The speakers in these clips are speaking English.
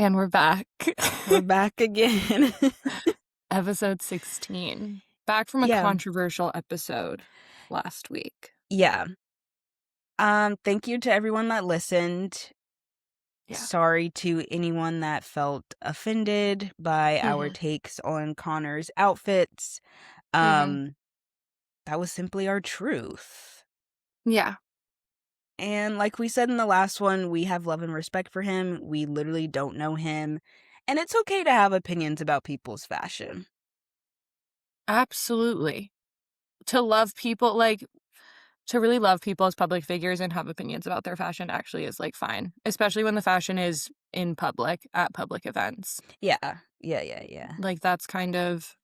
And we're back. We're back again. Episode 16. Back from a Yeah. controversial episode last week. Yeah. Thank you to everyone that listened. Yeah. Sorry to anyone that felt offended by our takes on Connor's outfits. That was simply our truth. Yeah. And like we said in the last one, we have love and respect for him. We literally don't know him. And it's okay to have opinions about people's fashion. Absolutely. To love people, like, to really love people as public figures and have opinions about their fashion actually is, like, fine. Especially when the fashion is in public, at public events. Yeah. Like, that's kind of...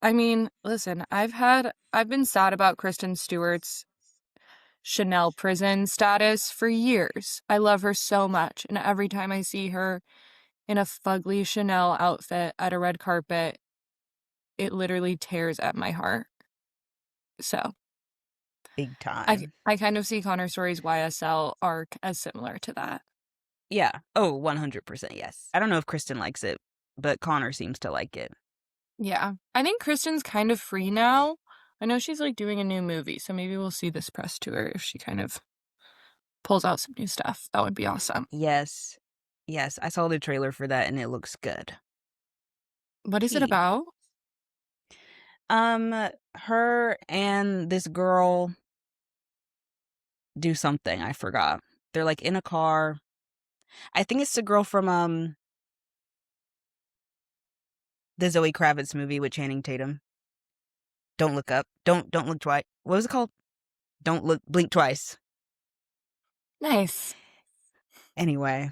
I mean, listen, I've been sad about Kristen Stewart's Chanel prison status for years. I love her so much, and every time I see her in a fugly Chanel outfit at a red carpet, it literally tears at my heart. So, Big time. I kind of see Connor Story's YSL arc as similar to that. Yeah. Oh, 100%, yes. I don't know if Kristen likes it, but Connor seems to like it. Yeah. I think Kristen's kind of free now. I know she's, like, doing a new movie, so maybe we'll see this press tour if she kind of pulls out some new stuff. That would be awesome. Yes. I saw the trailer for that and it looks good. What is it about? Her and this girl do something. I forgot. They're like in a car. I think it's the girl from the Zoe Kravitz movie with Channing Tatum. Don't Look Up. Don't look twice. What was it called? Blink twice. Nice. Anyway.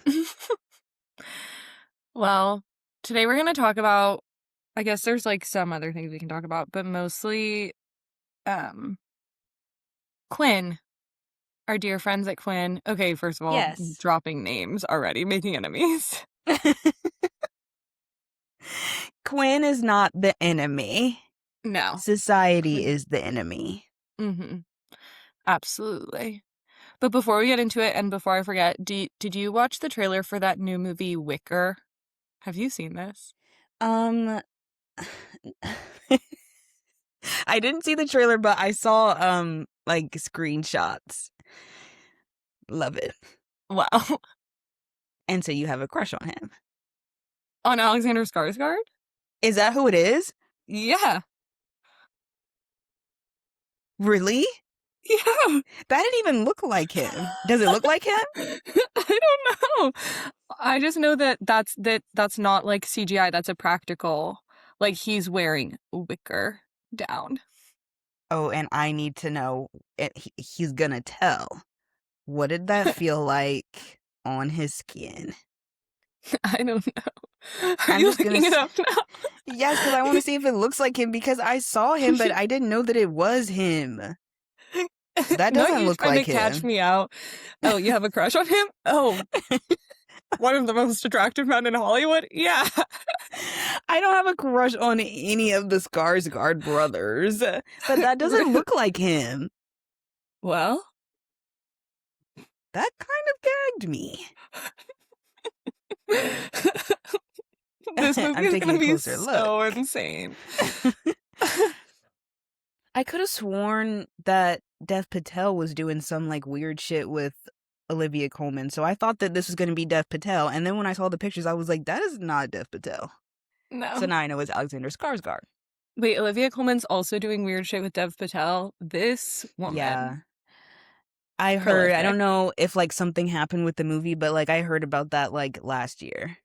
Well, today we're going to talk about, I guess there's, like, some other things we can talk about, but mostly Quinn, our dear friends at Quinn. Okay, first of all, Yes. dropping names already, making enemies. Quinn is not the enemy. No. Society is the enemy. Absolutely. But before we get into it, and before I forget, did you watch the trailer for that new movie, Wicker? Have you seen this? I didn't see the trailer, but I saw like screenshots. Love it. Wow. And so you have a crush on him. On Alexander Skarsgård? Is that who it is? Yeah. Really? Yeah. That didn't even look like him. Does it look like him? I don't know. I just know that that's not like CGI. That's a practical. Like, he's wearing wicker down. Oh, and I need to know. He's gonna tell. What did that feel like on his skin? I don't know. Are I'm you just looking gonna it up now? Yes, because I want to see if it looks like him, because I saw him, but I didn't know that it was him. That doesn't look like him. Catch me out. Oh, you have a crush on him? Oh, one of the most attractive men in Hollywood? Yeah. I don't have a crush on any of the Skarsgård brothers, but that doesn't look like him. Well, that kind of gagged me. This movie is going to be so insane. I could have sworn that Dev Patel was doing some like weird shit with Olivia Colman, so I thought that this was going to be Dev Patel, and then when I saw the pictures, I was like, that is not Dev Patel. No. So now I know it's Alexander Skarsgård. Wait, Olivia Colman's also doing weird shit with Dev Patel? This woman. Yeah. I heard, I don't know if like something happened with the movie, but like I heard about that like last year.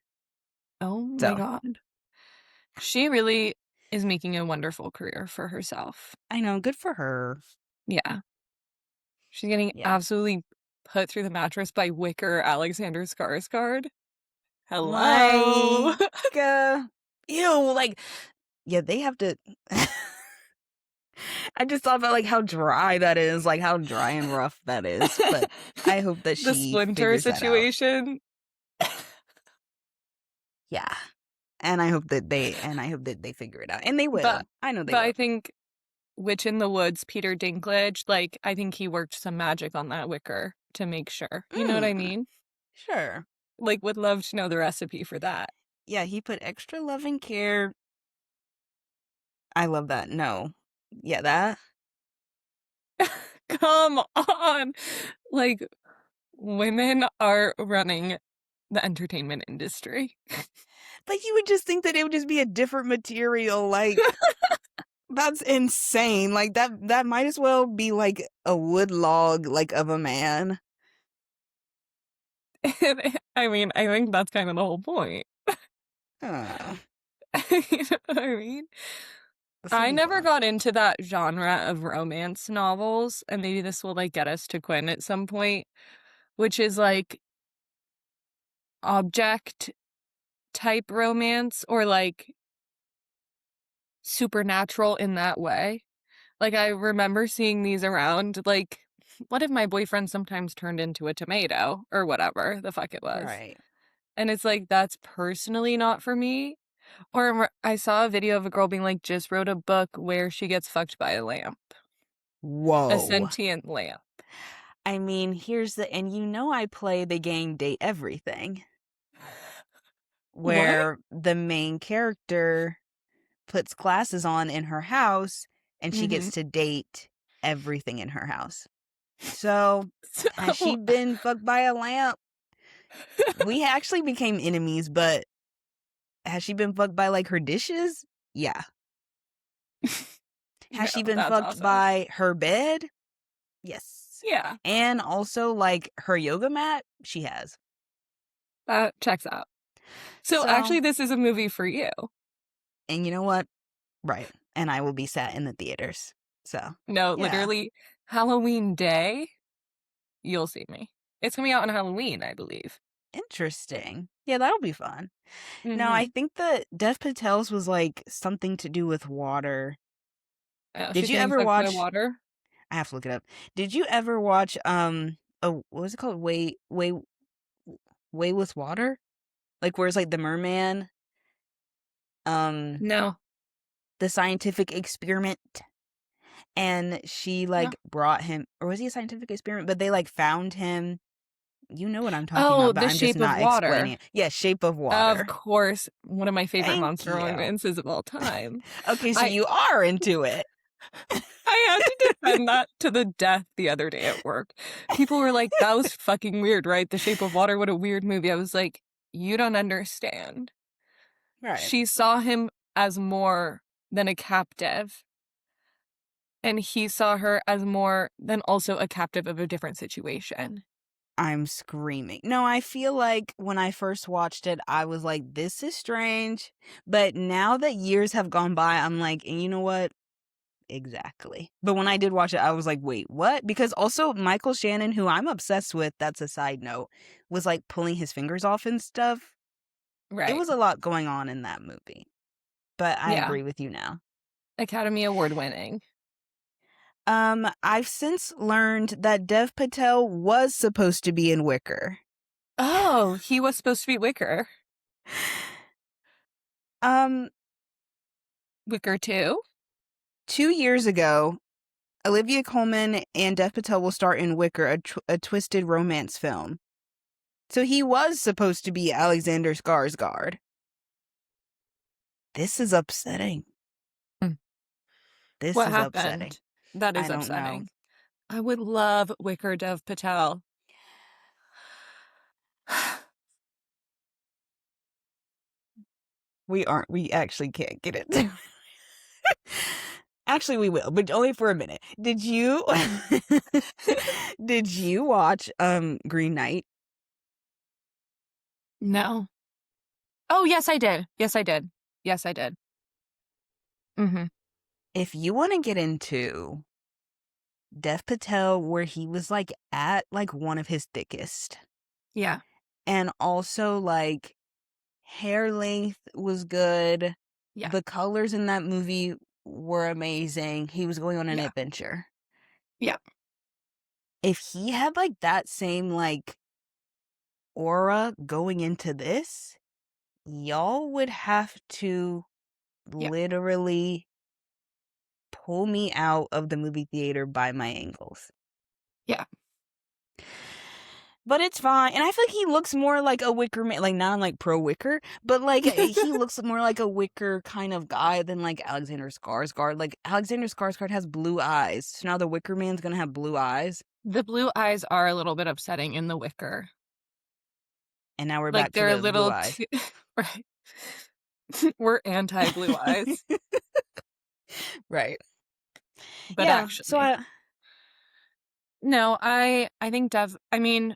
Oh my God. She really is making a wonderful career for herself. I know, good for her. Yeah. She's getting absolutely put through the mattress by wicker Alexander Skarsgård. Hello. Like, ew, like, yeah, they have to... I just thought about like how dry that is, like how dry and rough that is. But I hope that the Splinter situation. Yeah, and I hope that they figure it out, and they will. But, I know they will. But I think Witch in the Woods, Peter Dinklage, like, I think he worked some magic on that wicker to make sure. You know what I mean? Sure. Like, would love to know the recipe for that. Yeah, he put extra love and care. I love that. No. Yeah, that. Come on. Like, women are running the entertainment industry. But you would just think that it would just be a different material. Like, that's insane. Like, that might as well be like a wood log, like, of a man. I mean, I think that's kind of the whole point. Uh, You know what I mean? this will I be never fun. got into that genre of romance novels, and maybe this will like get us to Quinn at some point, which is like object type romance or like supernatural in that way. Like I remember seeing these around like what if my boyfriend sometimes turned into a tomato or whatever the fuck it was. Right. And it's like that's personally not for me. Or I saw a video of a girl being like just wrote a book where she gets fucked by a lamp, a Whoa. sentient lamp. I mean, and you know I play the game Date Everything, What? where the main character puts glasses on in her house and she Mm-hmm. gets to date everything in her house. So, has she So been fucked by a lamp? We actually became enemies, but has she been fucked by like her dishes? Yeah. Has no, she been that's fucked awesome. by her bed? Yes. Yeah, And also like her yoga mat? She has. that checks out. So So, actually, this is a movie for you. and you know what? Right. And I will be sat in the theaters. So, No, yeah. literally, Halloween Day, you'll see me. It's coming out on Halloween, I believe. Interesting. Yeah, that'll be fun. No, I Mm-hmm. think that Dev Patel's was like something to do with water. Did She's you getting ever fucked by watch water. I have to look it up. Did you ever watch oh, what was it called? Way with Water? Like where it's like the merman, um, No, the scientific experiment, and she no. like brought him, or was he a scientific experiment? But they like found him. You know what I'm talking Oh, about, but The I'm just Shape of not explaining Water. it. Yeah, Shape of Of Water. course, one of my favorite Thank monster you. romances of all time. Okay, so I you are into it. I had to defend that to the death the other day at work. People were like, that was fucking weird, right? The Shape of Water, what a weird movie. I was like, you don't understand. Right. She saw him as more than a captive, and he saw her as more than also a captive of a different situation. I'm screaming. No, I feel like when I first watched it, I was like, this is strange. But now that years have gone by, I'm like, and you know what? Exactly. But when I did watch it, I was like, wait, what? Because also Michael Shannon, who I'm obsessed with, that's a side note, was like pulling his fingers off and stuff. It Right. was a lot going on in that movie. But I Yeah. agree with you now. Academy Award winning. I've since learned that Dev Patel was supposed to be in Wicker. Oh, he was supposed to be Wicker. Um, Wicker 2? 2 years ago, Olivia Colman and Dev Patel will star in Wicker, a twisted romance film. So he was supposed to be Alexander Skarsgård. This is upsetting. This What is upsetting. happened? That I is don't know. upsetting. I would love Wicker Dev Patel. We actually can't get it. Actually, we will, but only for a minute. Did you did you watch Green Knight? No. Oh, yes, I did. Yes, I did. Yes, I did. Mm-hmm. If you want to get into Dev Patel where he was like at like one of his thickest, Yeah. and also like hair length was good. Yeah. The colors in that movie were amazing. He was going on an Yeah. adventure. Yeah. If he had like that same like aura going into this, y'all would have to Yeah. literally pull me out of the movie theater by my ankles. Yeah. But it's fine. And I feel like he looks more like a Wicker man. Like, now I'm like pro Wicker, but like he looks more like a Wicker kind of guy than like Alexander Skarsgård. Like, Alexander Skarsgård has blue eyes. So now the Wicker man's gonna have blue eyes. The blue eyes are a little bit upsetting in The Wicker. And now we're Like, back to they're a the blue little eyes. too right. We're anti-blue eyes. Right. But Yeah. So actually no, I think I mean,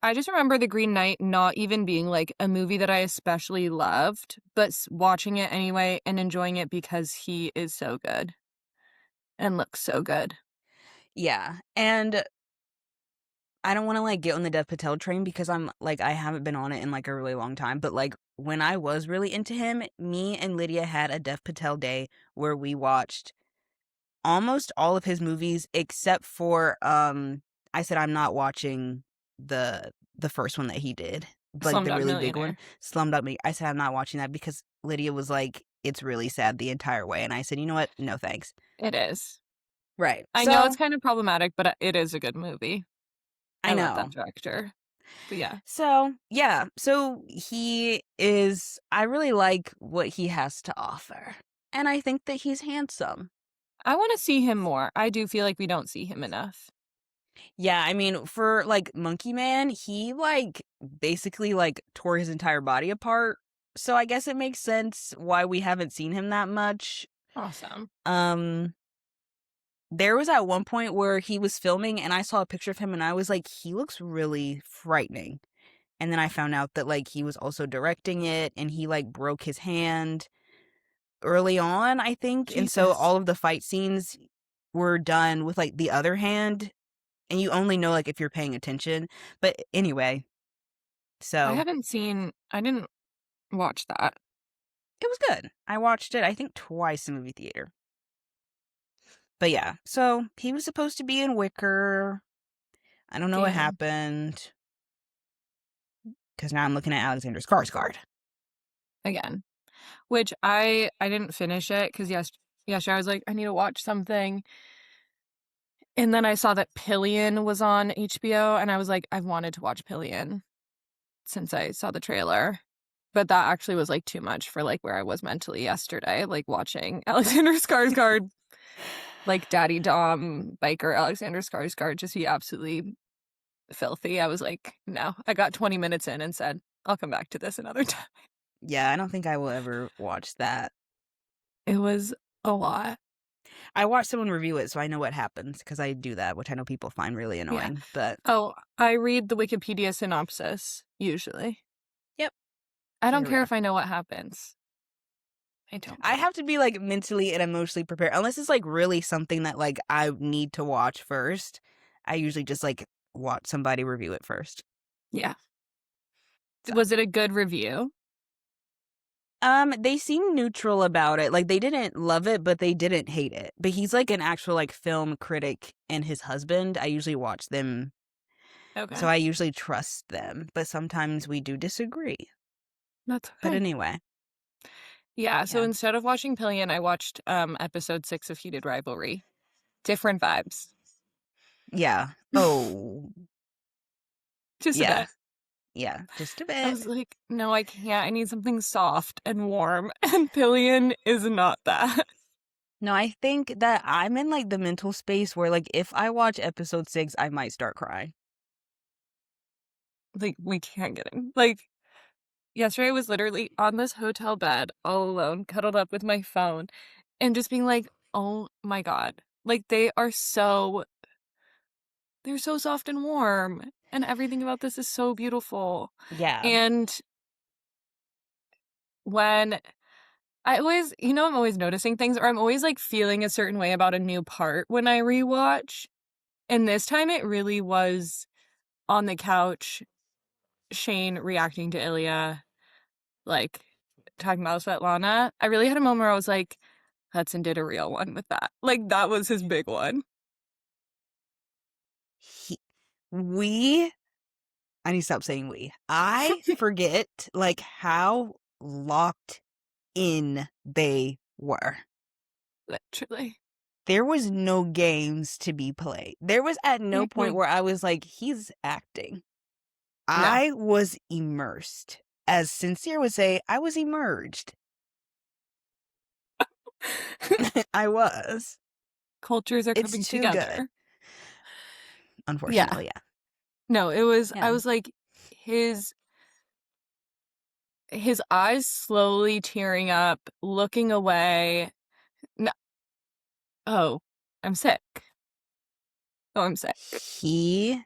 I just remember The Green Knight not even being, like, a movie that I especially loved, but watching it anyway and enjoying it because he is so good and looks so good. yeah. And I don't want to like get on the Dev Patel train because I'm like, I haven't been on it in like a really long time. But like, when I was really into him, me and Lydia had a Dev Patel day where we watched almost all of his movies except for I said I'm not watching the first one that he did, like the Slumdog really big one, Millionaire. Slumdog Me. I said I'm not watching that because Lydia was like, it's really sad the entire way, and I said, you know what, no thanks. It is. Right. I know So it's kind of problematic, but it is a good movie. I I love that know. director. But yeah. So yeah, so he is. I really like what he has to offer, and I think that he's handsome. I wanna see him more. I do feel like we don't see him enough. Yeah, I mean, for like Monkey Man, he like basically like tore his entire body apart. So I guess it makes sense why we haven't seen him that much. Awesome. Um there was at one point where he was filming and I saw a picture of him and I was like, he looks really frightening. And then I found out that like he was also directing it and he like broke his hand early on, I think. And so Jesus. all of the fight scenes were done with like the other hand, and you only know like if you're paying attention. But anyway, so I didn't watch that. it was good. I watched it, I think, twice in movie theater. But yeah, so he was supposed to be in Wicker. I don't know what Damn. happened because now I'm looking at Alexander Skarsgård. Again. Which I didn't finish it because yesterday I was like, I need to watch something. And then I saw that Pillion was on HBO, and I was like, I've wanted to watch Pillion since I saw the trailer. But that actually was like too much for like where I was mentally yesterday, like watching Alexander Skarsgård, like Daddy Dom biker Alexander Skarsgård just be absolutely filthy. I was like, no. I got 20 minutes in and said, I'll come back to this another time. Yeah, I don't think I will ever watch that. It was a lot. I watched someone review it, so I know what happens because I do that, which I know people find really Yeah. annoying. But Oh, I read the Wikipedia synopsis usually. yep, I don't here we care are. if I know what happens. I don't I care. have to be like mentally and emotionally prepared unless it's like really something that like I need to watch first. I usually just like watch somebody review it first. Yeah. So. Was it a good review? They seem neutral about it. Like they didn't love it, but they didn't hate it. But he's like an actual like film critic and his husband. I usually watch them, Okay. so I usually trust them. But sometimes we do disagree. That's But okay. anyway. Yeah, so Yeah. instead of watching Pillion, I watched episode 6 of Heated Rivalry. Different vibes. Yeah. Oh. Just a Yeah. bit. Yeah. Just a I bit. was like, no, I can't. I need something soft and warm. And Pillion is not that. No, I think that I'm in like the mental space where like if I watch episode 6, I might start crying. Like, we can't get in. Like, yesterday I was literally on this hotel bed all alone, cuddled up with my phone, and just being like, oh my God. Like, they're so soft and warm. And everything about this is so beautiful. Yeah. And when I'm always noticing things, or I'm always like feeling a certain way about a new part when I rewatch. And this time it really was on the couch, Shane reacting to Ilya, like talking about Svetlana. I really had a moment where I was like, Hudson did a real one with that. Like, that was his big one. He, we I need to stop saying we. I forget like how locked in they were. Literally. There was no games to be played. There was at no point Mm-mm. where I was like, he's acting. No. I was immersed. As Sincere would say, I was emerged. I was. Cultures are It's coming too good. together. Yeah. Unfortunately, yeah. No, I Yeah. was like, his eyes slowly tearing up, looking away. No, oh, I'm sick. Oh, I'm sick. He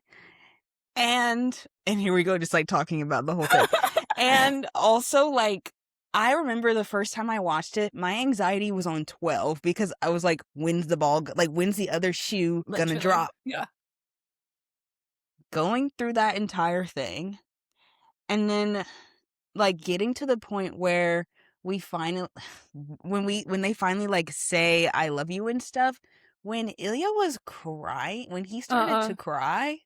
and here we go, just like talking about the whole thing. And also, like, I remember the first time I watched it, my anxiety was on 12 because I was like, when's the ball, like, when's the other shoe gonna Literally. drop? Yeah. Going through that entire thing, and then, like, getting to the point where we finally, when they finally, like, say, I love you and stuff, when Ilya was crying, when he started Uh-uh. to cry,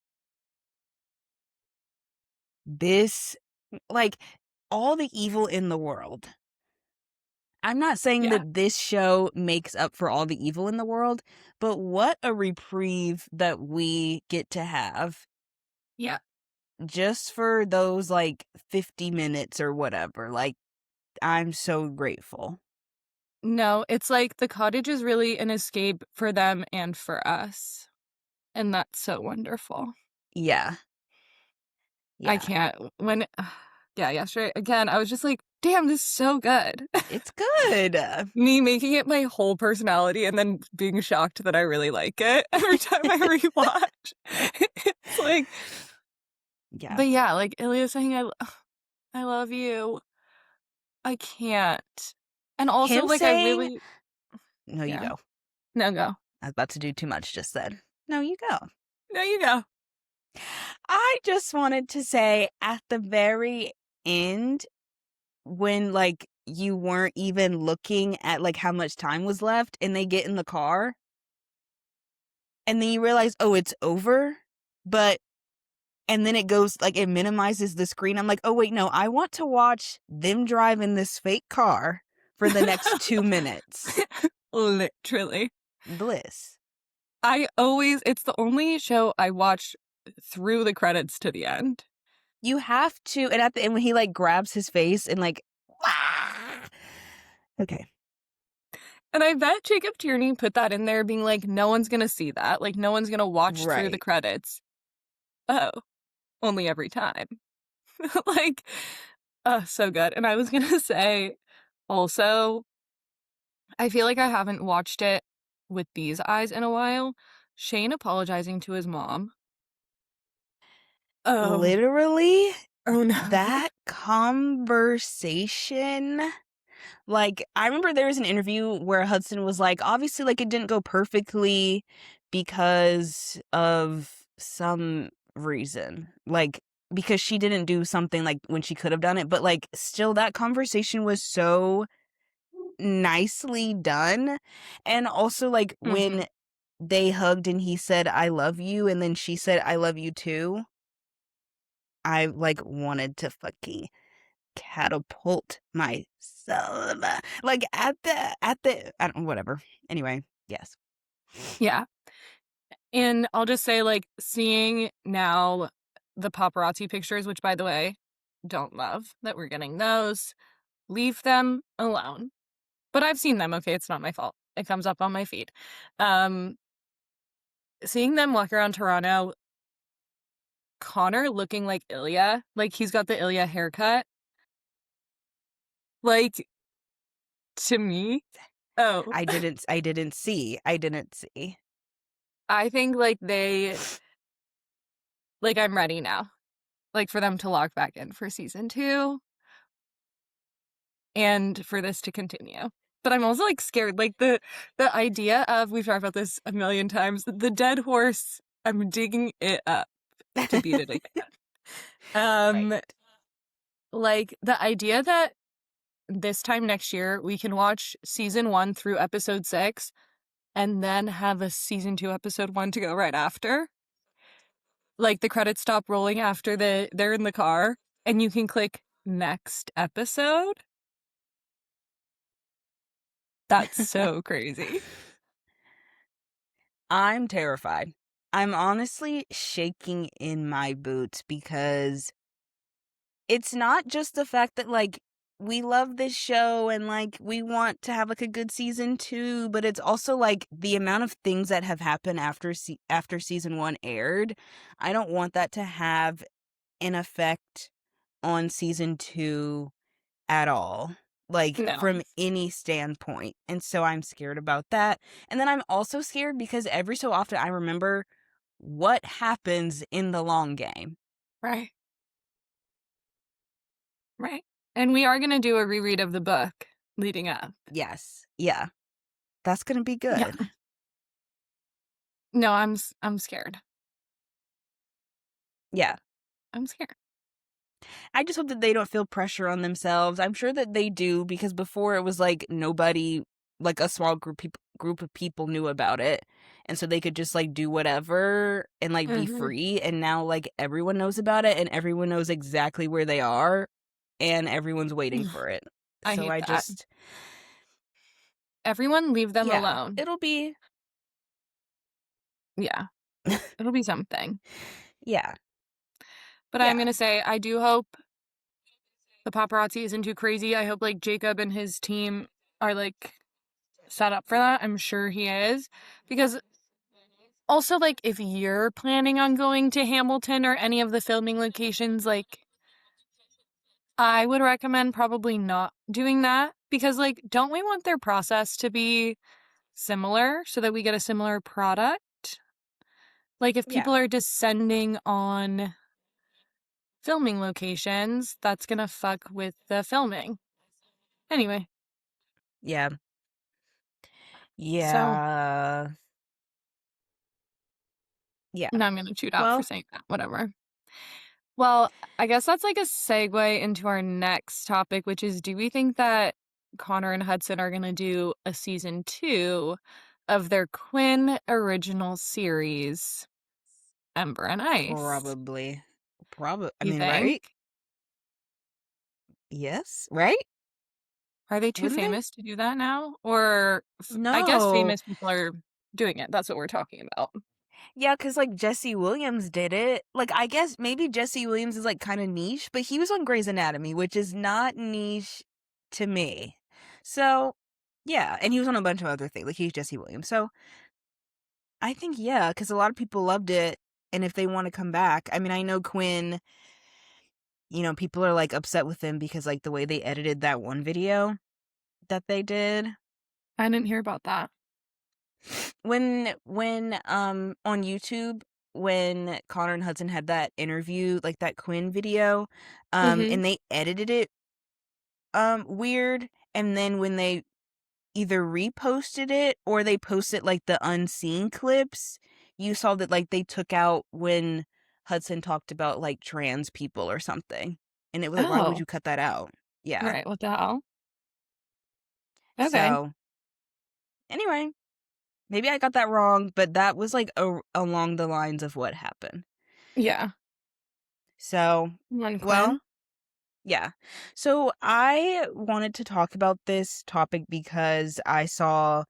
this, like, all the evil in the world. I'm not saying Yeah. that this show makes up for all the evil in the world, but what a reprieve that we get to have Yeah. just for those like 50 minutes or whatever. Like, I'm so grateful. No, it's like the cottage is really an escape for them and for us. And that's so wonderful. Yeah. I Yeah. can't. When, yeah, yesterday, again, I was just like, damn, this is so good. It's good. Me making it my whole personality and then being shocked that I really like it every time I rewatch. It's like, Yeah. but yeah, like Ilya saying, I love you. I can't. And also, Him like, I saying, really, no, you yeah, go. no, go. I was about to do too much just then. No, you go. No, you go. I just wanted to say at the very end, when, like, you weren't even looking at, like, how much time was left and they get in the car, and then you realize, "Oh, it's over," but and then it goes like, it minimizes the screen. I'm like, "Oh, wait, no, I want to watch them drive in this fake car for the next 2 minutes." Literally. Bliss. It's the only show I watch through the credits to the end. You have to, and at the end when he, like, grabs his face and, like, "Wah!" Okay. And I bet Jacob Tierney put that in there being like, no one's gonna see that. Like, no one's gonna watch through the Right. credits. Oh, only every time. Like, oh, so good. And I was gonna say, also, I feel like I haven't watched it with these eyes in a while. Shane apologizing to his mom. Oh, Literally, oh no. that conversation. Like, I remember there was an interview where Hudson was like, obviously, like, it didn't go perfectly because of some reason. Like, because she didn't do something, like, when she could have done it. But, like, still, that conversation was so nicely done. And also, like, Hmm. when they hugged and he said, I love you, and then she said, I love you too, I, like, wanted to fucking catapult myself. Like, at the I don't, whatever. Anyway, yes. Yeah. And I'll just say, like, seeing now the paparazzi pictures, which by the way, don't love that we're getting those. Leave them alone. But I've seen them, okay? It's not my fault. It comes up on my feed. Um, Seeing them walk around Toronto, Connor looking like Ilya, like he's got the Ilya haircut. Like, to me, oh, I didn't see. I think like I'm ready now. Like for them to log back in for season 2 and for this to continue. But I'm also like scared. Like the idea of, we've talked about this a million times, the dead horse, I'm digging it up to beat it again. Right. Like the idea that this time next year we can watch season 1 through episode 6 and then have a season 2 episode 1 to go right after. Like the credits stop rolling after they're in the car and you can click next episode. That's so crazy. I'm terrified. I'm honestly shaking in my boots because it's not just the fact that, like, we love this show and, like, we want to have, like, a good season 2, but it's also, like, the amount of things that have happened after season 1 aired. I don't want that to have an effect on season 2 at all, like, No. from any standpoint, and so I'm scared about that, and then I'm also scared because every so often I remember what happens in the long game. Right. Right. And we are gonna do a reread of the book leading up. Yes. Yeah. That's gonna be Yeah. good. No, I'm scared. Yeah. I'm scared. I just hope that they don't feel pressure on themselves. I'm sure that they do because before it was like nobody, like a small group of people knew about it. And so they could just like do whatever and like be Mhm. free. And now like everyone knows about it and everyone knows exactly where they are and everyone's waiting for it. I So hate I that. just, Everyone leave them yeah, alone. it'll be, Yeah. It'll be something. yeah, But I'm yeah, gonna say I do hope the paparazzi isn't too crazy. I hope like Jacob and his team are like set up for that. I'm sure he is. Because also like if you're planning on going to Hamilton or any of the filming locations, like I would recommend probably not doing that because like don't we want their process to be similar so that we get a similar product? Like if yeah, people are descending on filming locations, that's gonna fuck with the filming. Anyway, yeah, so yeah, yeah. now I'm gonna cheat out for Well, saying that. Whatever. Well, I guess that's like a segue into our next topic, which is do we think that Connor and Hudson are gonna do a season 2 of their Quinn original series, Ember and Ice? probably. Probably. I You mean, think? right? Yes, right? Are they too Wouldn't they? famous to do that now? Or I guess No. famous people are doing it. That's what we're talking about. Yeah, because like Jesse Williams did it. Like, I guess maybe Jesse Williams is like kind of niche, but he was on Grey's Anatomy, which is not niche to me. So, yeah. And he was on a bunch of other things. Like, he's Jesse Williams. So, I think, yeah, because a lot of people loved it. And if they want to come back, I mean, I know Quinn, people are like upset with him because like the way they edited that one video that they did. I didn't hear about that. When on YouTube when Connor and Hudson had that interview, like that Quinn video, Mhm. and they edited it weird, and then when they either reposted it or they posted like the unseen clips, you saw that like they took out when Hudson talked about like trans people or something. And it was like, why would Oh, you cut that out? Yeah. right. What the hell? Okay. So anyway, maybe I got that wrong, but that was like along the lines of what happened. Yeah. So, One well, Quinn. yeah. So I wanted to talk about this topic because I saw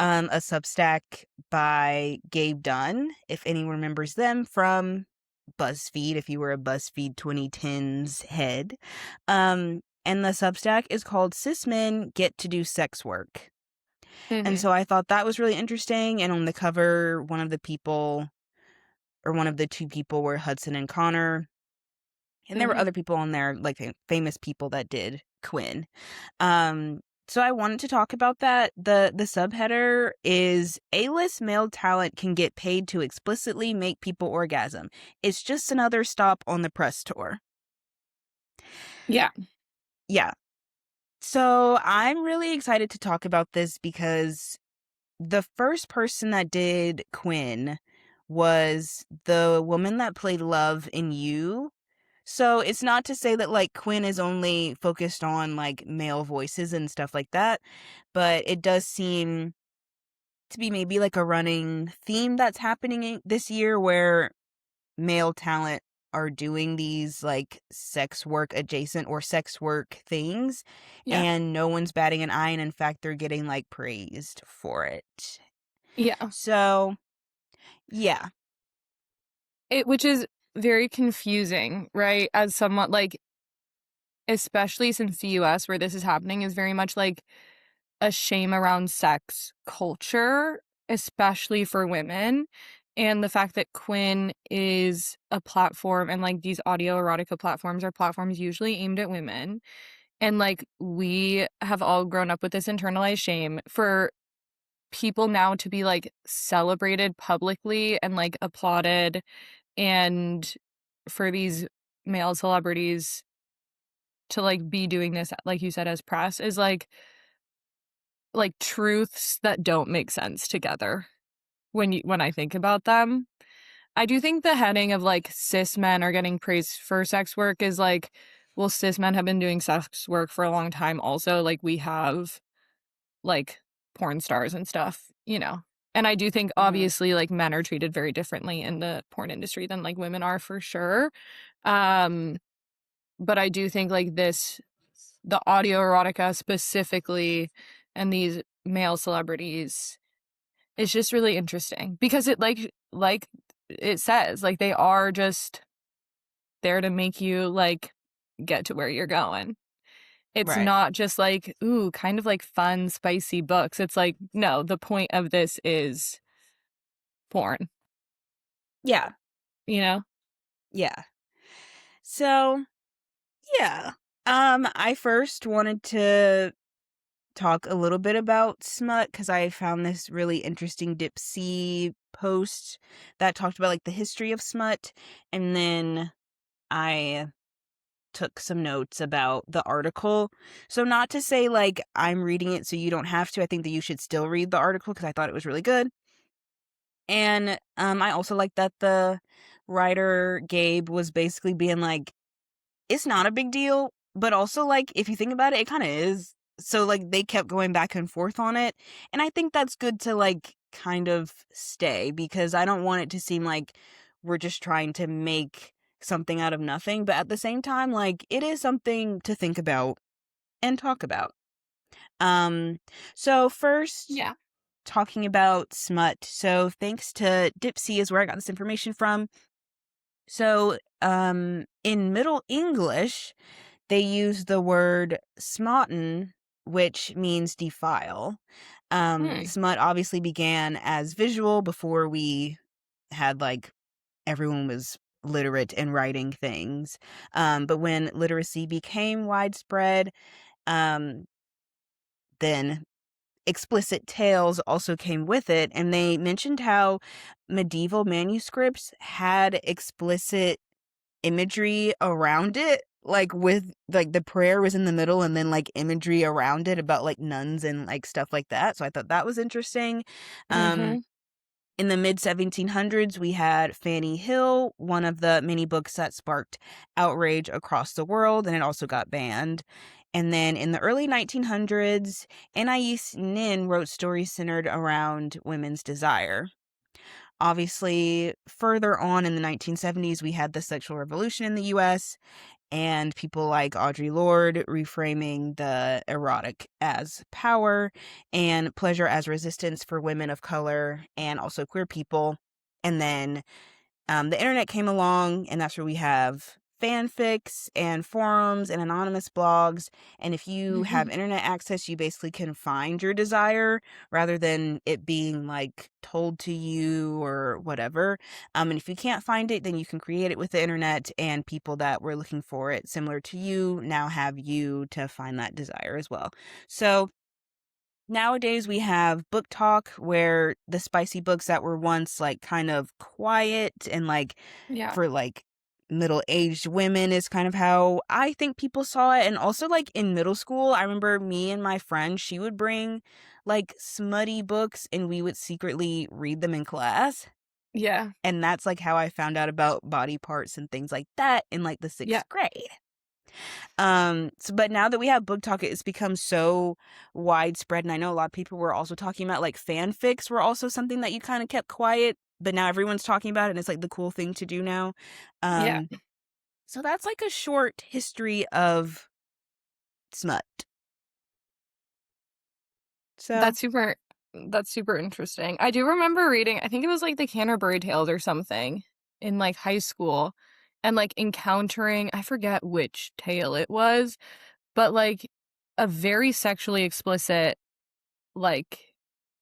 a Substack by Gabe Dunn, if anyone remembers them from BuzzFeed, if you were a BuzzFeed 2010s head. And the Substack is called Cis Men Get to Do Sex Work. And Mhm. so I thought that was really interesting. And on the cover, one of the people, or one of the two people, were Hudson and Connor. And there were Mhm. other people on there, like famous people that did Quinn. Um, so I wanted to talk about that. The subheader is A-list male talent can get paid to explicitly make people orgasm. It's just another stop on the press tour. Yeah. Yeah. So I'm really excited to talk about this because the first person that did Quinn was the woman that played Love in You. So it's not to say that like Quinn is only focused on like male voices and stuff like that, but it does seem to be maybe like a running theme that's happening this year where male talent are doing these like sex work adjacent or sex work things Yeah. and no one's batting an eye, and in fact they're getting like praised for it. Yeah. So, yeah. Which is very confusing, right? As someone like especially since the US where this is happening is very much like a shame around sex culture, especially for women. And the fact that Quinn is a platform and like these audio erotica platforms are platforms usually aimed at women. And like we have all grown up with this internalized shame for people now to be like celebrated publicly and like applauded, and for these male celebrities to like be doing this like you said as press is like truths that don't make sense together when I think about them. I do think the heading of like cis men are getting praised for sex work is like, well, cis men have been doing sex work for a long time also. Like we have like porn stars and stuff, you know. And I do think Mhm. obviously like men are treated very differently in the porn industry than like women are for sure. Um, but I do think like the audio erotica specifically and these male celebrities is just really interesting because it like it says like they are just there to make you like get to where you're going. It's Right. not just like, ooh, kind of like fun, spicy books. It's like, no, the point of this is porn, Yeah. you know? Yeah. So, yeah. I first wanted to talk a little bit about smut because I found this really interesting Dipsea post that talked about like the history of smut, and then I took some notes about the article. So not to say like I'm reading it so you don't have to. I think that you should still read the article because I thought it was really good. And I also like that the writer Gabe was basically being like, it's not a big deal, but also, like, if you think about it, it kinda is. So, like, they kept going back and forth on it, and I think that's good to, like, kind of stay because I don't want it to seem like we're just trying to make something out of nothing, but at the same time, like, it is something to think about and talk about. Um, so first, Yeah. talking about smut. So thanks to Dipsea is where I got this information from. So, in Middle English, they use the word smoten, which means defile. Hmm. Smut obviously began as visual before we had like everyone was literate and writing things. But when literacy became widespread, um, then explicit tales also came with it. And they mentioned how medieval manuscripts had explicit imagery around it, like with like the prayer was in the middle and then like imagery around it about like nuns and like stuff like that. So I thought that was interesting. Um Mhm. in the mid 1700s, we had Fanny Hill, one of the many books that sparked outrage across the world, and it also got banned. And then in the early 1900s, Anais Nin wrote stories centered around women's desire. Obviously, further on in the 1970s, we had the sexual revolution in the US, and people like Audre Lorde reframing the erotic as power and pleasure as resistance for women of color and also queer people. And then the internet came along, and that's where we have fanfics and forums and anonymous blogs. And if you have internet access, you basically can find your desire rather than it being like told to you or whatever. And if you can't find it, then you can create it with the internet, and people that were looking for it similar to you now have you to find that desire as well. So nowadays we have book talk where the spicy books that were once like kind of quiet and like Yeah. for like middle-aged women is kind of how I think people saw it. And also like in middle school, I remember me and my friend, she would bring like smutty books and we would secretly read them in class. Yeah. And that's like how I found out about body parts and things like that in like the Yeah. 6th grade. But now that we have book talk, it's become so widespread, and I know a lot of people were also talking about like fanfics were also something that you kind of kept quiet, but now everyone's talking about it, and it's like the cool thing to do now. Yeah. Um, so that's like a short history of smut. So That's super that's super interesting. I do remember reading, I think it was like the Canterbury Tales or something in like high school. and, like, encountering I forget which tale it was, but, like, a very sexually explicit, like,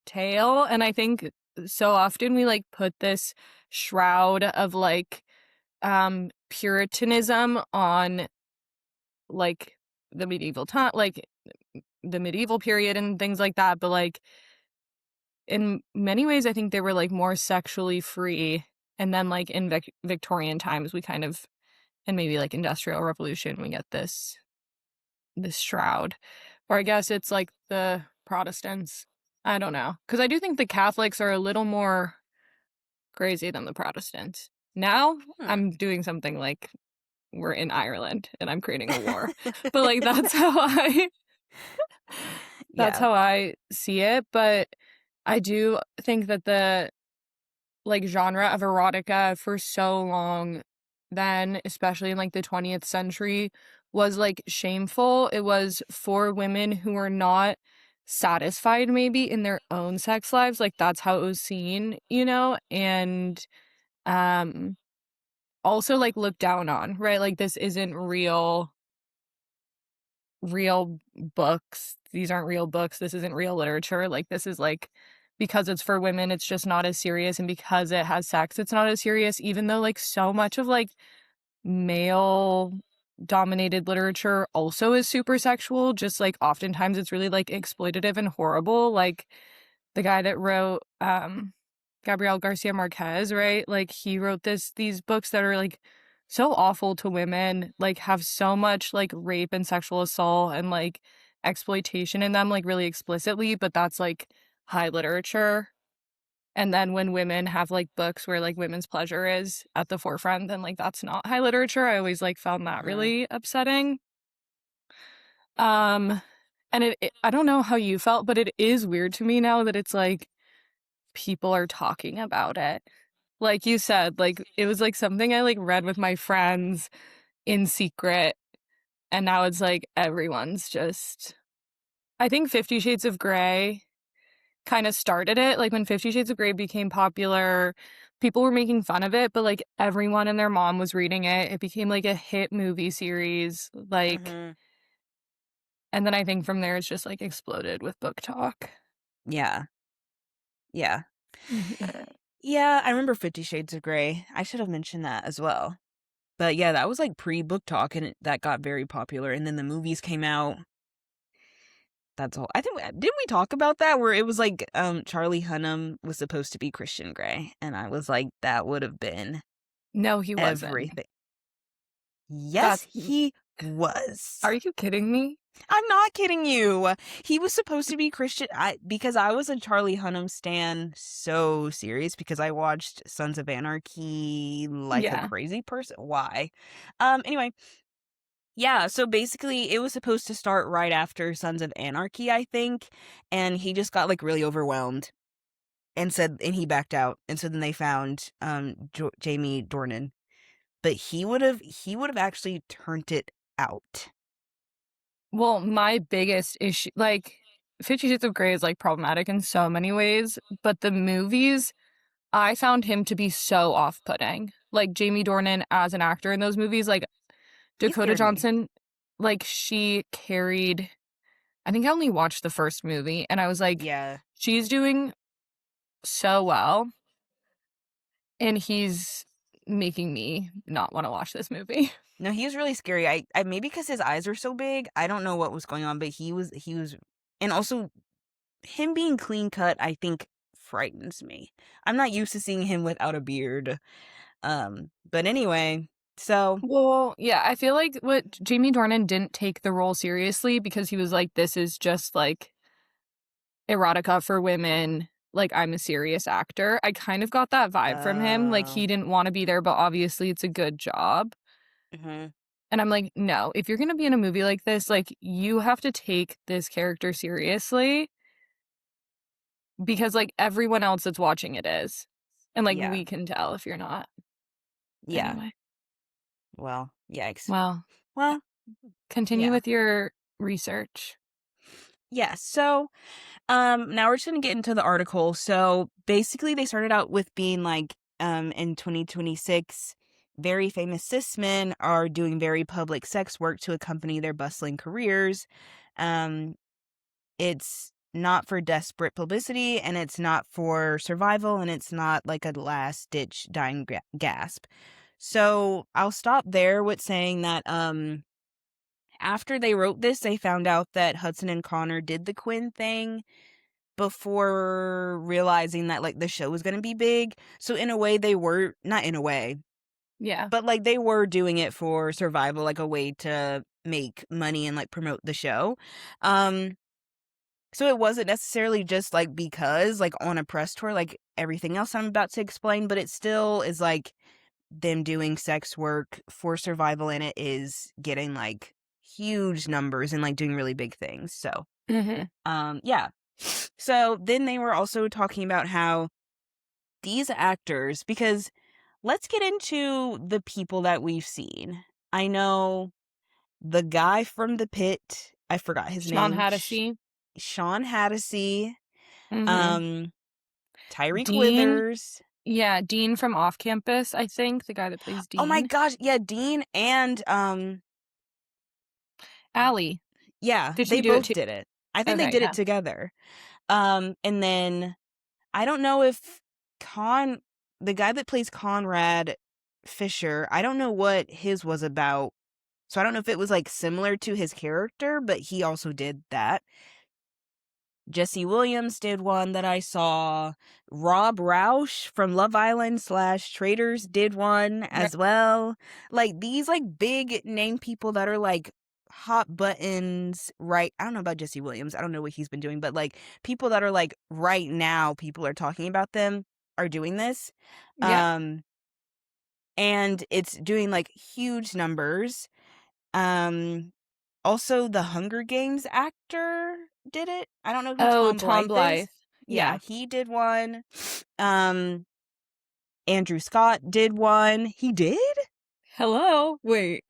tale, and I think so often we, like, put this shroud of, like, puritanism on, like, the medieval time, like, the medieval period and things like that, but, like, in many ways, I think they were, like, more sexually free, and then, like, in Victorian times, we kind of and maybe, like, Industrial Revolution, we get this shroud. Or I guess it's, like, the Protestants. I don't know, because I do think the Catholics are a little more crazy than the Protestants. Now, Hmm. I'm doing something like we're in Ireland, and I'm creating a war. But, like, that's Yeah. how I see it, but I do think that the, like, genre of erotica for so long then, especially in, like, the 20th century, was, like, shameful. It was for women who were not satisfied maybe in their own sex lives, like, that's how it was seen, you know? And, um, also, like, looked down on, right? Like, this isn't real books. These aren't real books. This isn't real literature. Like, this is, like because it's for women, it's just not as serious, and because it has sex, it's not as serious, even though, like, so much of, like, male-dominated literature also is super sexual, just, like, oftentimes it's really, like, exploitative and horrible, like, the guy that wrote, Gabriel Garcia Marquez, right? Like, he wrote these books that are, like, so awful to women, like, have so much, like, rape and sexual assault and, like, exploitation in them, like, really explicitly, but that's, like, high literature. And then when women have, like, books where, like, women's pleasure is at the forefront, then, like, that's not high literature. I always, like, found that Mhm. really upsetting. Um, and I don't know how you felt, but it is weird to me now that it's, like, people are talking about it. Like you said, like, it was, like, something I, like, read with my friends in secret, and now it's, like, everyone's just I think 50 Shades of Grey kinda started it, like, when 50 Shades of Grey became popular, people were making fun of it, but, like, everyone and their mom was reading it. It became, like, a hit movie series, like Mhm. and then I think from there it's just, like, exploded with book talk. Yeah. Yeah. Mhm. Yeah, I remember 50 Shades of Grey. I should have mentioned that as well. But yeah, that was like pre-book talk and that got very popular and then the movies came out. That's all. I think didn't we talk about that where it was like Charlie Hunnam was supposed to be Christian Grey and I was like that would have been No, he wasn't. everything. Yes, That's he was. Are you kidding me? I'm not kidding you. He was supposed to be Christian. Because I was a Charlie Hunnam stan so serious because I watched Sons of Anarchy like a Yeah. crazy person. Why? Anyway, yeah, so basically it was supposed to start right after Sons of Anarchy, I think, and he just got like really overwhelmed and he backed out. And so then they found Jamie Dornan, but he would have actually turned it out. Well, my biggest issue like, 50 Shades of Grey is, like, problematic in so many ways, but the movies, I found him to be so off-putting. Like, Jamie Dornan as an actor in those movies, like, He Dakota scared me. Johnson, like, she carried I think I only watched the first movie, and I was like, Yeah. "She's doing so well, and he's making me not wanna watch this movie." No, he was really scary. I maybe because his eyes were so big. I don't know what was going on, but he was, and also him being clean cut. I think frightens me. I'm not used to seeing him without a beard. But anyway, so Well, yeah, I feel like what Jamie Dornan didn't take the role seriously because he was like, "This is just, like, erotica for women, like, I'm a serious actor." I kind of got that vibe from him, like, uh, he didn't wanna be there, but obviously it's a good job, mhm, and I'm like, "No, if you're gonna be in a movie like this, like, you have to take this character seriously because, like, everyone else that's watching it is, and, like, yeah, we can tell if you're not." yeah. Anyway, Well, yikes. well, Well, continue yeah, with your research. yeah. So now we're just gonna get into the article. So basically, they started out with being like in 2026. very famous cis men are doing very public sex work to accompany their bustling careers. Um, it's not for desperate publicity, and it's not for survival, and it's not like a last-ditch dying gasp. So I'll stop there with saying that after they wrote this, they found out that Hudson and Connor did the Quinn thing before realizing that, like, the show was going to be big. So in a way, they were, not in a way, Yeah. but, like, they were doing it for survival, like a way to make money and, like, promote the show. So it wasn't necessarily just, like, because, like, on a press tour, like everything else I'm about to explain, but it still is, like, them doing sex work for survival, and it is getting, like, huge numbers and, like, doing really big things. So, yeah. So then they were also talking about how these actors, because let's get into the people that we've seen. I know the guy from The Pit, I forgot his Sean name. Hattasey. Sean Hattasey. Mm-hmm. Um, Tyreek Dean. Withers. Yeah, Dean from Off Campus, I think, the guy that plays Oh my Dean. gosh, yeah, Dean and Allie. yeah, Did they she do it both too? did it. I think they Okay, did it yeah. together. And then I don't know if the guy that plays Conrad Fisher, I don't know what his was about. So I don't know if it was like similar to his character, but he also did that. Jesse Williams did one that I saw. Rob Roush from Love Island / Traders did one Right. as well. Like these like big name people that are like hot buttons, right? I don't know about Jesse Williams. I don't know what he's been doing, but like people that are like right now people are talking about them are doing this. Yeah. And it's doing like huge numbers. Um Also, the Hunger Games actor did it. I don't know who Oh, Tom Tom Blythe is. Blythe. Yeah, Yeah. he did one. Um, Andrew Scott did one. He did? Hello. Wait.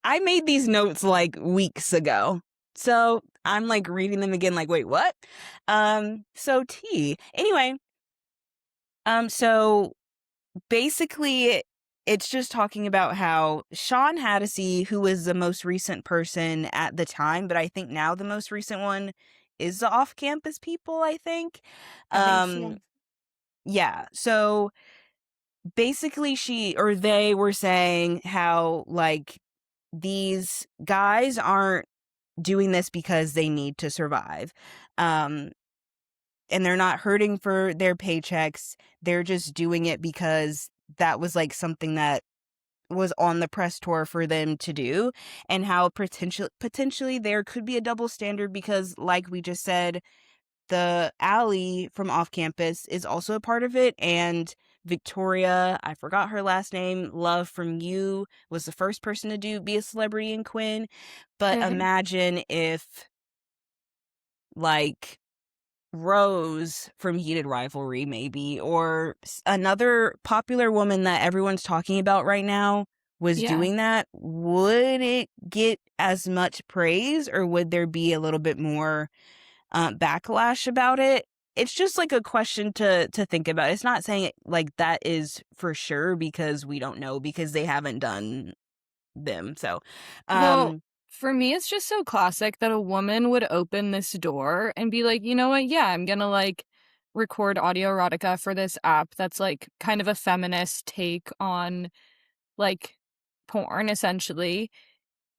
I made these notes like weeks ago. So I'm like reading them again, like, wait, what? So T. Anyway, so basically it's just talking about how Sean Hattasey, who was the most recent person at the time, but I think now the most recent one is the off-campus people, I think. I think so. Yeah. So basically they were saying how like these guys aren't doing this because they need to survive. Um and they're not hurting for their paychecks. They're just doing it because that was like something that was on the press tour for them to do, and how potentially there could be a double standard because like we just said, the Allie from Off Campus is also a part of it, and Victoria, I forgot her last name, Love from You, was the first person to be a celebrity in Quinn. But Hmm. imagine if like Rose from Heated Rivalry, maybe, or another popular woman that everyone's talking about right now was Yeah. doing that. Would it get as much praise, or would there be a little bit more backlash about it? It's just like a question to think about. It's not saying it like that is for sure because we don't know because they haven't done them. So, Well, um, for me, it's just so classic that a woman would open this door and be like, you know what? Yeah, I'm gonna like record audio erotica for this app that's like kind of a feminist take on like porn, essentially.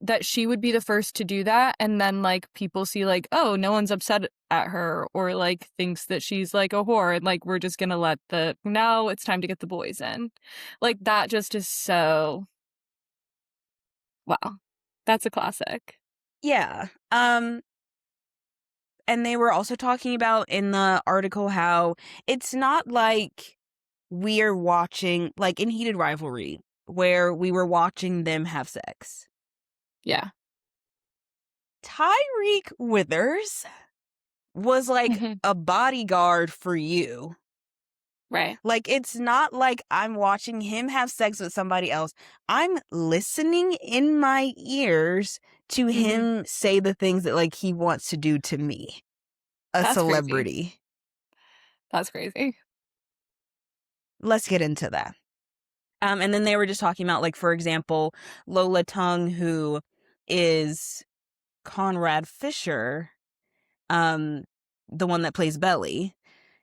That she would be the first to do that, and then like people see like, oh, no one's upset at her or like thinks that she's like a whore, and like we're just gonna let now it's time to get the boys in. Like that just is so wow. That's a classic. yeah. And they were also talking about in the article how it's not like we're watching, like in Heated Rivalry, where we were watching them have sex. Yeah. Tyreek Withers was like Hmm. a bodyguard for you. Right. Like, it's not like I'm watching him have sex with somebody else. I'm listening in my ears to Hmm. him say the things that, like, he wants to do to me, a That's crazy. celebrity. That's crazy. let's get into that. And then they were just talking about, like, for example, Lola Tung, who is Conrad Fisher, um, the one that plays Belly.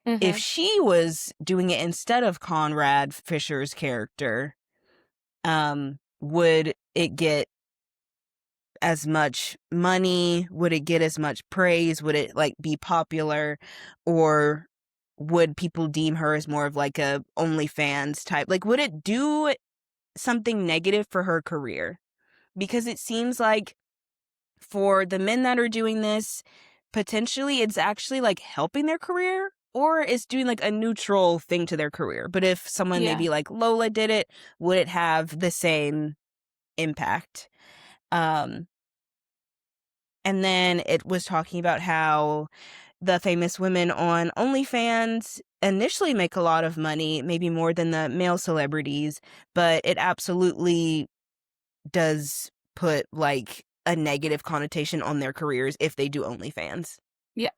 If Mm-hmm. she was doing it instead of Conrad Fisher's character, would it get as much money? Would it get as much praise? Would it, like, be popular? Or would people deem her as more of like a OnlyFans type? Like, would it do something negative for her career? Because it seems like for the men that are doing this, potentially it's actually like helping their career, or it's doing like a neutral thing to their career. But if someone Yeah. maybe like Lola did it, would it have the same impact? Um, and then it was talking about how the famous women on OnlyFans initially make a lot of money, maybe more than the male celebrities, but it absolutely does put like a negative connotation on their careers if they do OnlyFans. Yeah.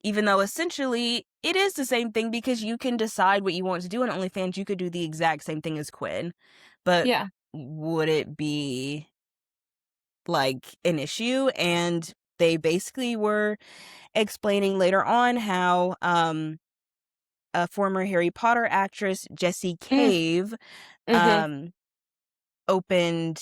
Even though essentially it is the same thing, because you can decide what you want to do on OnlyFans. You could do the exact same thing as Quinn, but Yeah. would it be like an issue? And they basically were explaining later on how a former Harry Potter actress, Jessie Mm. Cave, Mm-hmm. um opened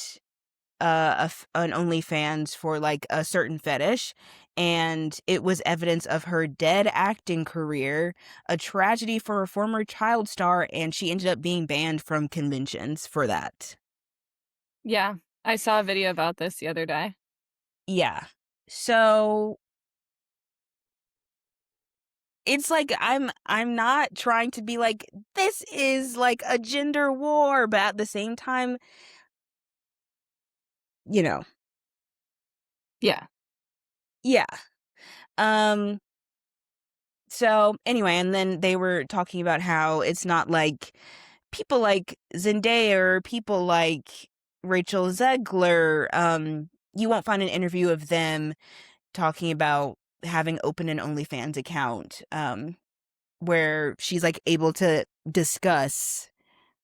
an OnlyFans for like a certain fetish, and it was evidence of her dead acting career, a tragedy for a former child star, and she ended up being banned from conventions for that. Yeah. I saw a video about this the other day. Yeah. So it's like I'm not trying to be like this is like a gender war, but at the same time, you know, Yeah. yeah. Um so anyway, and then they were talking about how it's not like people like Zendaya or people like Rachel Zegler, you won't find an interview of them talking about having opened an OnlyFans account, where she's like able to discuss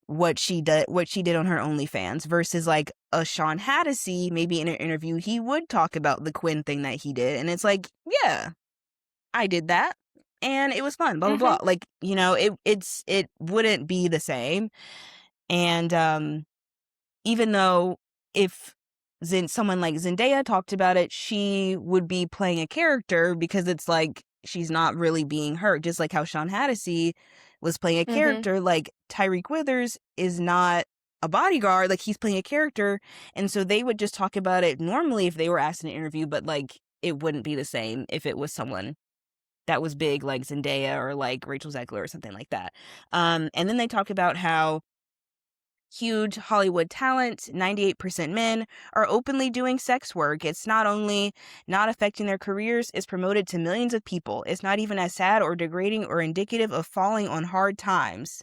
what she did on her OnlyFans, versus like a Sean Hattasy, maybe in an interview he would talk about the Quinn thing that he did, and it's like, yeah, I did that and it was fun, blah blah Mm-hmm. blah. Like, it wouldn't be the same. And even though if someone like Zendaya talked about it, she would be playing a character, because it's like she's not really being hurt. Just like how Sean Hattasy was playing a Mm-hmm. character, like Tyreek Withers is not a bodyguard, like he's playing a character. And so they would just talk about it normally if they were asked in an interview, but like it wouldn't be the same if it was someone that was big like Zendaya or like Rachel Zegler or something like that. And then they talk about how huge Hollywood talent, 98% men, are openly doing sex work. It's not only not affecting their careers, it's promoted to millions of people. It's not even as sad or degrading or indicative of falling on hard times.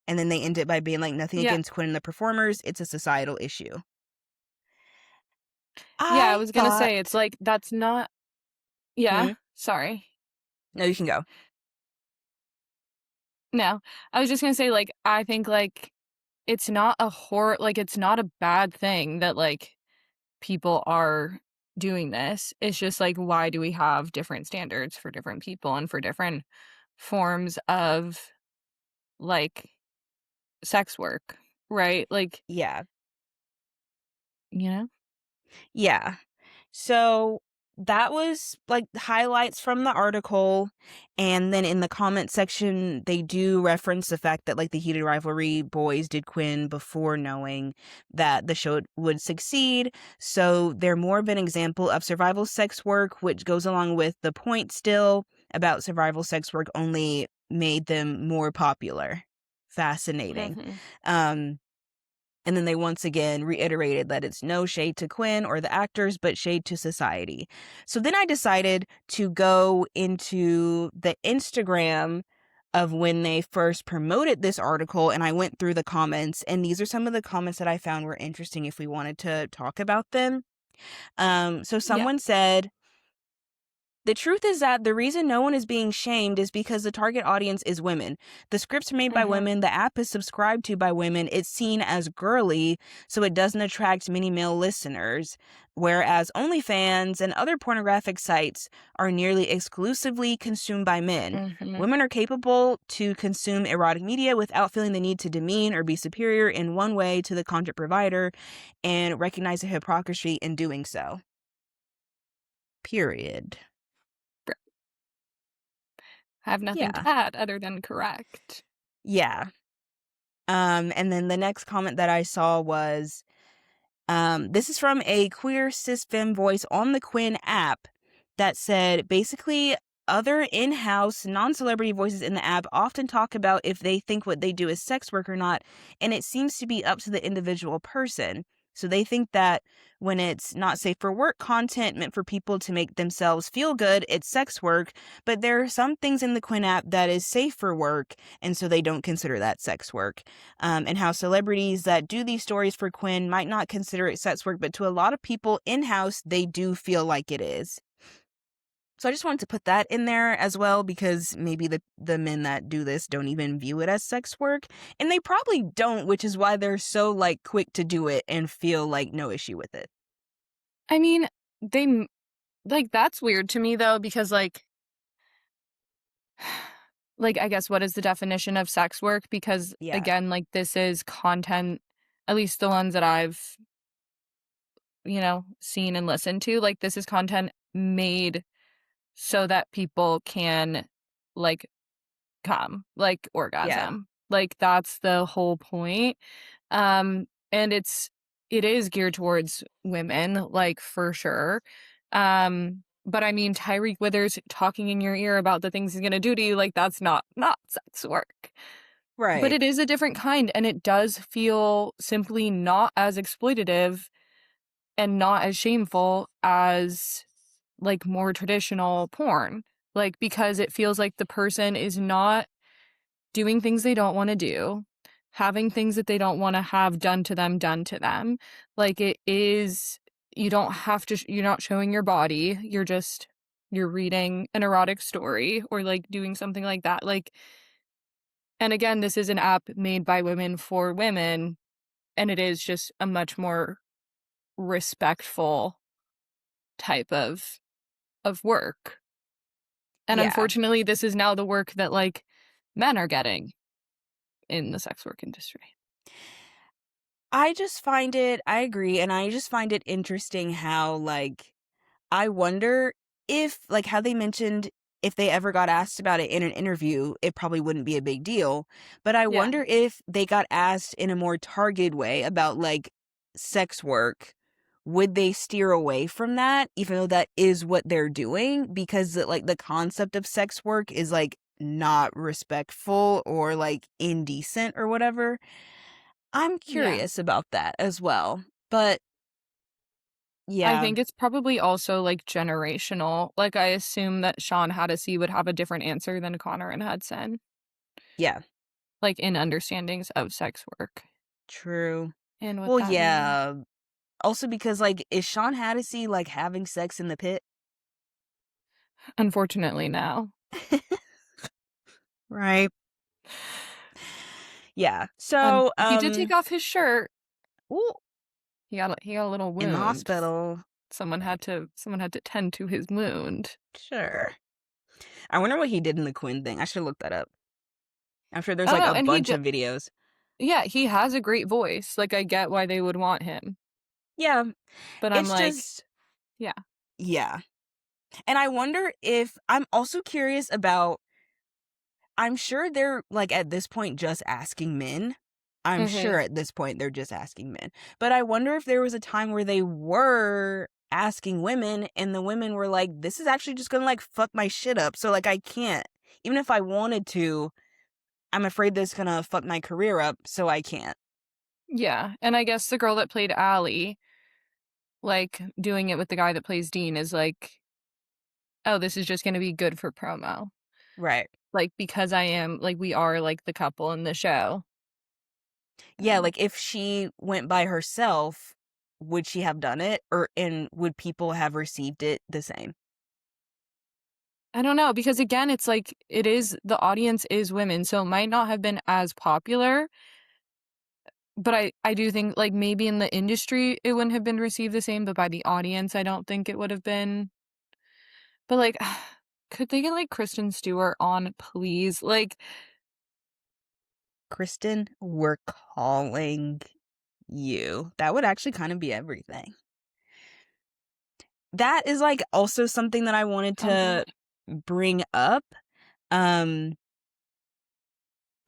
And then they end it by being like, nothing Yeah. against Quinn and the performers, it's a societal issue. Yeah, I I was gonna thought, say it's like that's not. Yeah. hmm? Sorry. No, you can go. No. I was just gonna say, like, I think like it's not a like it's not a bad thing that like people are doing this. It's just like, why do we have different standards for different people and for different forms of like sex work, right? Like, Yeah. you know? Yeah. So that was like highlights from the article. And then in the comment section, they do reference the fact that like the heated rivalry boys did Quinn before knowing that the show would succeed. So they're more of an example of survival sex work, which goes along with the point still about survival sex work only made them more popular. Fascinating. Mhm. Um, and then they once again reiterated that it's no shade to Quinn or the actors, but shade to society. So then I decided to go into the Instagram of when they first promoted this article, and I went through the comments, and these are some of the comments that I found were interesting if we wanted to talk about them. So Yeah. someone said, The truth is that the reason no one is being shamed is because the target audience is women. The scripts are made by Mhm. women, the app is subscribed to by women, it's seen as girly, so it doesn't attract many male listeners. Whereas OnlyFans and other pornographic sites are nearly exclusively consumed by men. Mhm. Women are capable to consume erotic media without feeling the need to demean or be superior in one way to the content provider and recognize the hypocrisy in doing so. Period. I have nothing Yeah. to add other than correct. Yeah. And then the next comment that I saw was, this is from a queer cis femme voice on the Quinn app that said basically other in-house non-celebrity voices in the app often talk about if they think what they do is sex work or not, and it seems to be up to the individual person. So they think that when it's not safe for work content meant for people to make themselves feel good, it's sex work, but there are some things in the Quinn app that is safe for work, and so they don't consider that sex work. And how celebrities that do these stories for Quinn might not consider it sex work, but to a lot of people in-house, they do feel like it is. So I just wanted to put that in there as well because maybe the men that do this don't even view it as sex work. And they probably don't, which is why they're so like quick to do it and feel like no issue with it. I mean, like, that's weird to me though, because like, I guess what is the definition of sex work? Because Yeah. again, like, this is content, at least the ones that I've, seen and listened to, like, this is content made so that people can, like, come, like, Yeah. orgasm. Like, that's the whole point. And it is geared towards women, like, for sure. But I mean, Tyreek Withers talking in your ear about the things he's gonna do to you, like, that's not sex work. But Right. it is a different kind, and it does feel simply not as exploitative and not as shameful as, like, more traditional porn. Like, because it feels like the person is not doing things they don't wanna do, having things that they don't wanna have done to them. Like, it is you don't have to you're not showing your body, you're reading an erotic story or, like, doing something like that, like, and again, this is an app made by women for women, and it is just a much more respectful type of work. And Yeah. unfortunately, this is now the work that, like, men are getting in the sex work industry. I agree, and I just find it interesting how, like, I wonder if, like, how they mentioned if they ever got asked about it in an interview, it probably wouldn't be a big deal. But I Yeah. wonder if they got asked in a more targeted way about, like, sex work, would they steer away from that, even though that is what they're doing? Because, like, the concept of sex work is, like, not respectful or, like, indecent or whatever. I'm Yeah. curious about that as well. But I yeah, think it's probably also, like, generational. Like, I assume that Sean Hennessy would have a different answer than Connor and Hudson, yeah, like, in understandings of sex work true. and what Well, that means. yeah. Also because, like, is Sean Hannity, like, having sex in the pit? Unfortunately, now. Right. Yeah. So, He did take off his shirt. ooh, He got a little in the wound. hospital. Right. Someone had to tend to his wound. Sure. I wonder what he did in the Quinn thing. I should look that up. I'm sure there's, I don't like, know, a and bunch of videos. yeah, he has a great voice. Like, I get why they would want him, Yeah. but I'm It's like, just yeah. yeah. And I wonder if I'm also curious about I'm sure they're, like, at this point, just asking men. I'm Mhm. sure at this point, they're just asking men. But I wonder if there was a time where they were asking women, and the women were like, "This is actually just gonna, like, fuck my shit up, so, like, I can't. Even if I wanted to, I'm afraid this gonna fuck my career up, so I can't." Yeah, and I guess the girl that played Allie, like, doing it with the guy that plays Dean is like, "Oh, this is just gonna be good for promo." Right. Like, because we are, like, the couple in the show. Yeah, Um, like, if she went by herself, would she have done it? Or and would people have received it the same? I don't know, because again, it's like the audience is women, so it might not have been as popular, but I do think like maybe in the industry it wouldn't have been received the same, but by the audience I don't think it would have been. But like could they get like Kristen Stewart on, please? Like Kristen, we're calling you. That would actually kind of be everything. That is like also something that I wanted oh to god. bring up. Um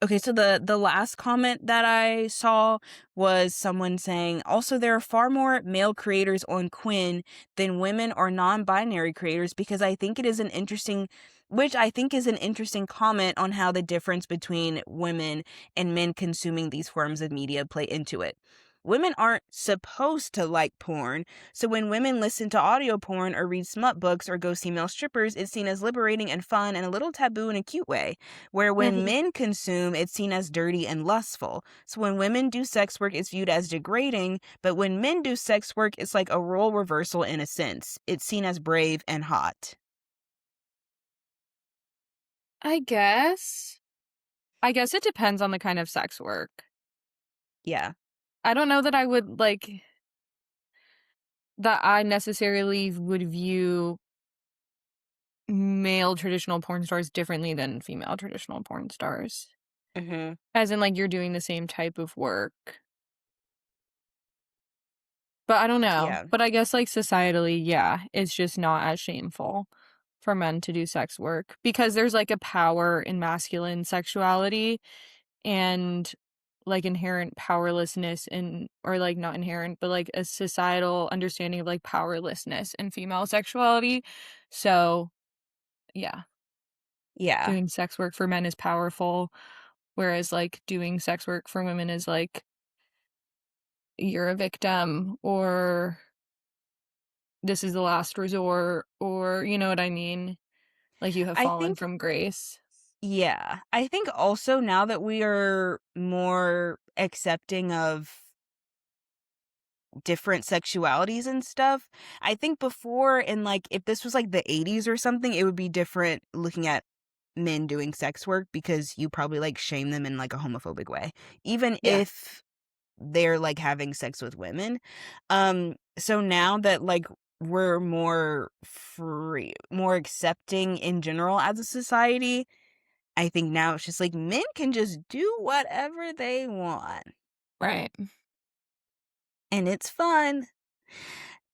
Okay, so the last comment that I saw was someone saying, also there are far more male creators on Quinn than women or non-binary creators because I think it is an interesting which I think is an interesting comment on how the difference between women and men consuming these forms of media play into it. Women aren't supposed to like porn, so when women listen to audio porn or read smut books or go see male strippers, it's seen as liberating and fun and a little taboo in a cute way. Where when Mhm. men consume, it's seen as dirty and lustful. So when women do sex work, it's viewed as degrading, but when men do sex work, it's like a role reversal in a sense. It's seen as brave and hot. I guess. I guess it depends on the kind of sex work. Yeah. I don't know that I would like that I necessarily would view male traditional porn stars differently than female traditional porn stars. Mhm. As in, like, you're doing the same type of work. But I don't know. Yeah. But I guess, like, societally, yeah, it's just not as shameful for men to do sex work because there's, like, a power in masculine sexuality and, like, inherent powerlessness in or, like, not inherent, but, like, a societal understanding of, like, powerlessness in female sexuality. So, yeah, Yeah. doing sex work for men is powerful, whereas, like, doing sex work for women is, like, you're a victim or this is the last resort or you know what I mean? Like, you have I fallen think from grace. yeah. I think also now that we are more accepting of different sexualities and stuff, I think before in like if this was like the 80s or something, it would be different looking at men doing sex work because you probably like shame them in like a homophobic way, even Yeah. if they're like having sex with women. So now that like we're more free, more accepting in general as a society, I think now it's just like men can just do whatever they want Right. and it's fun.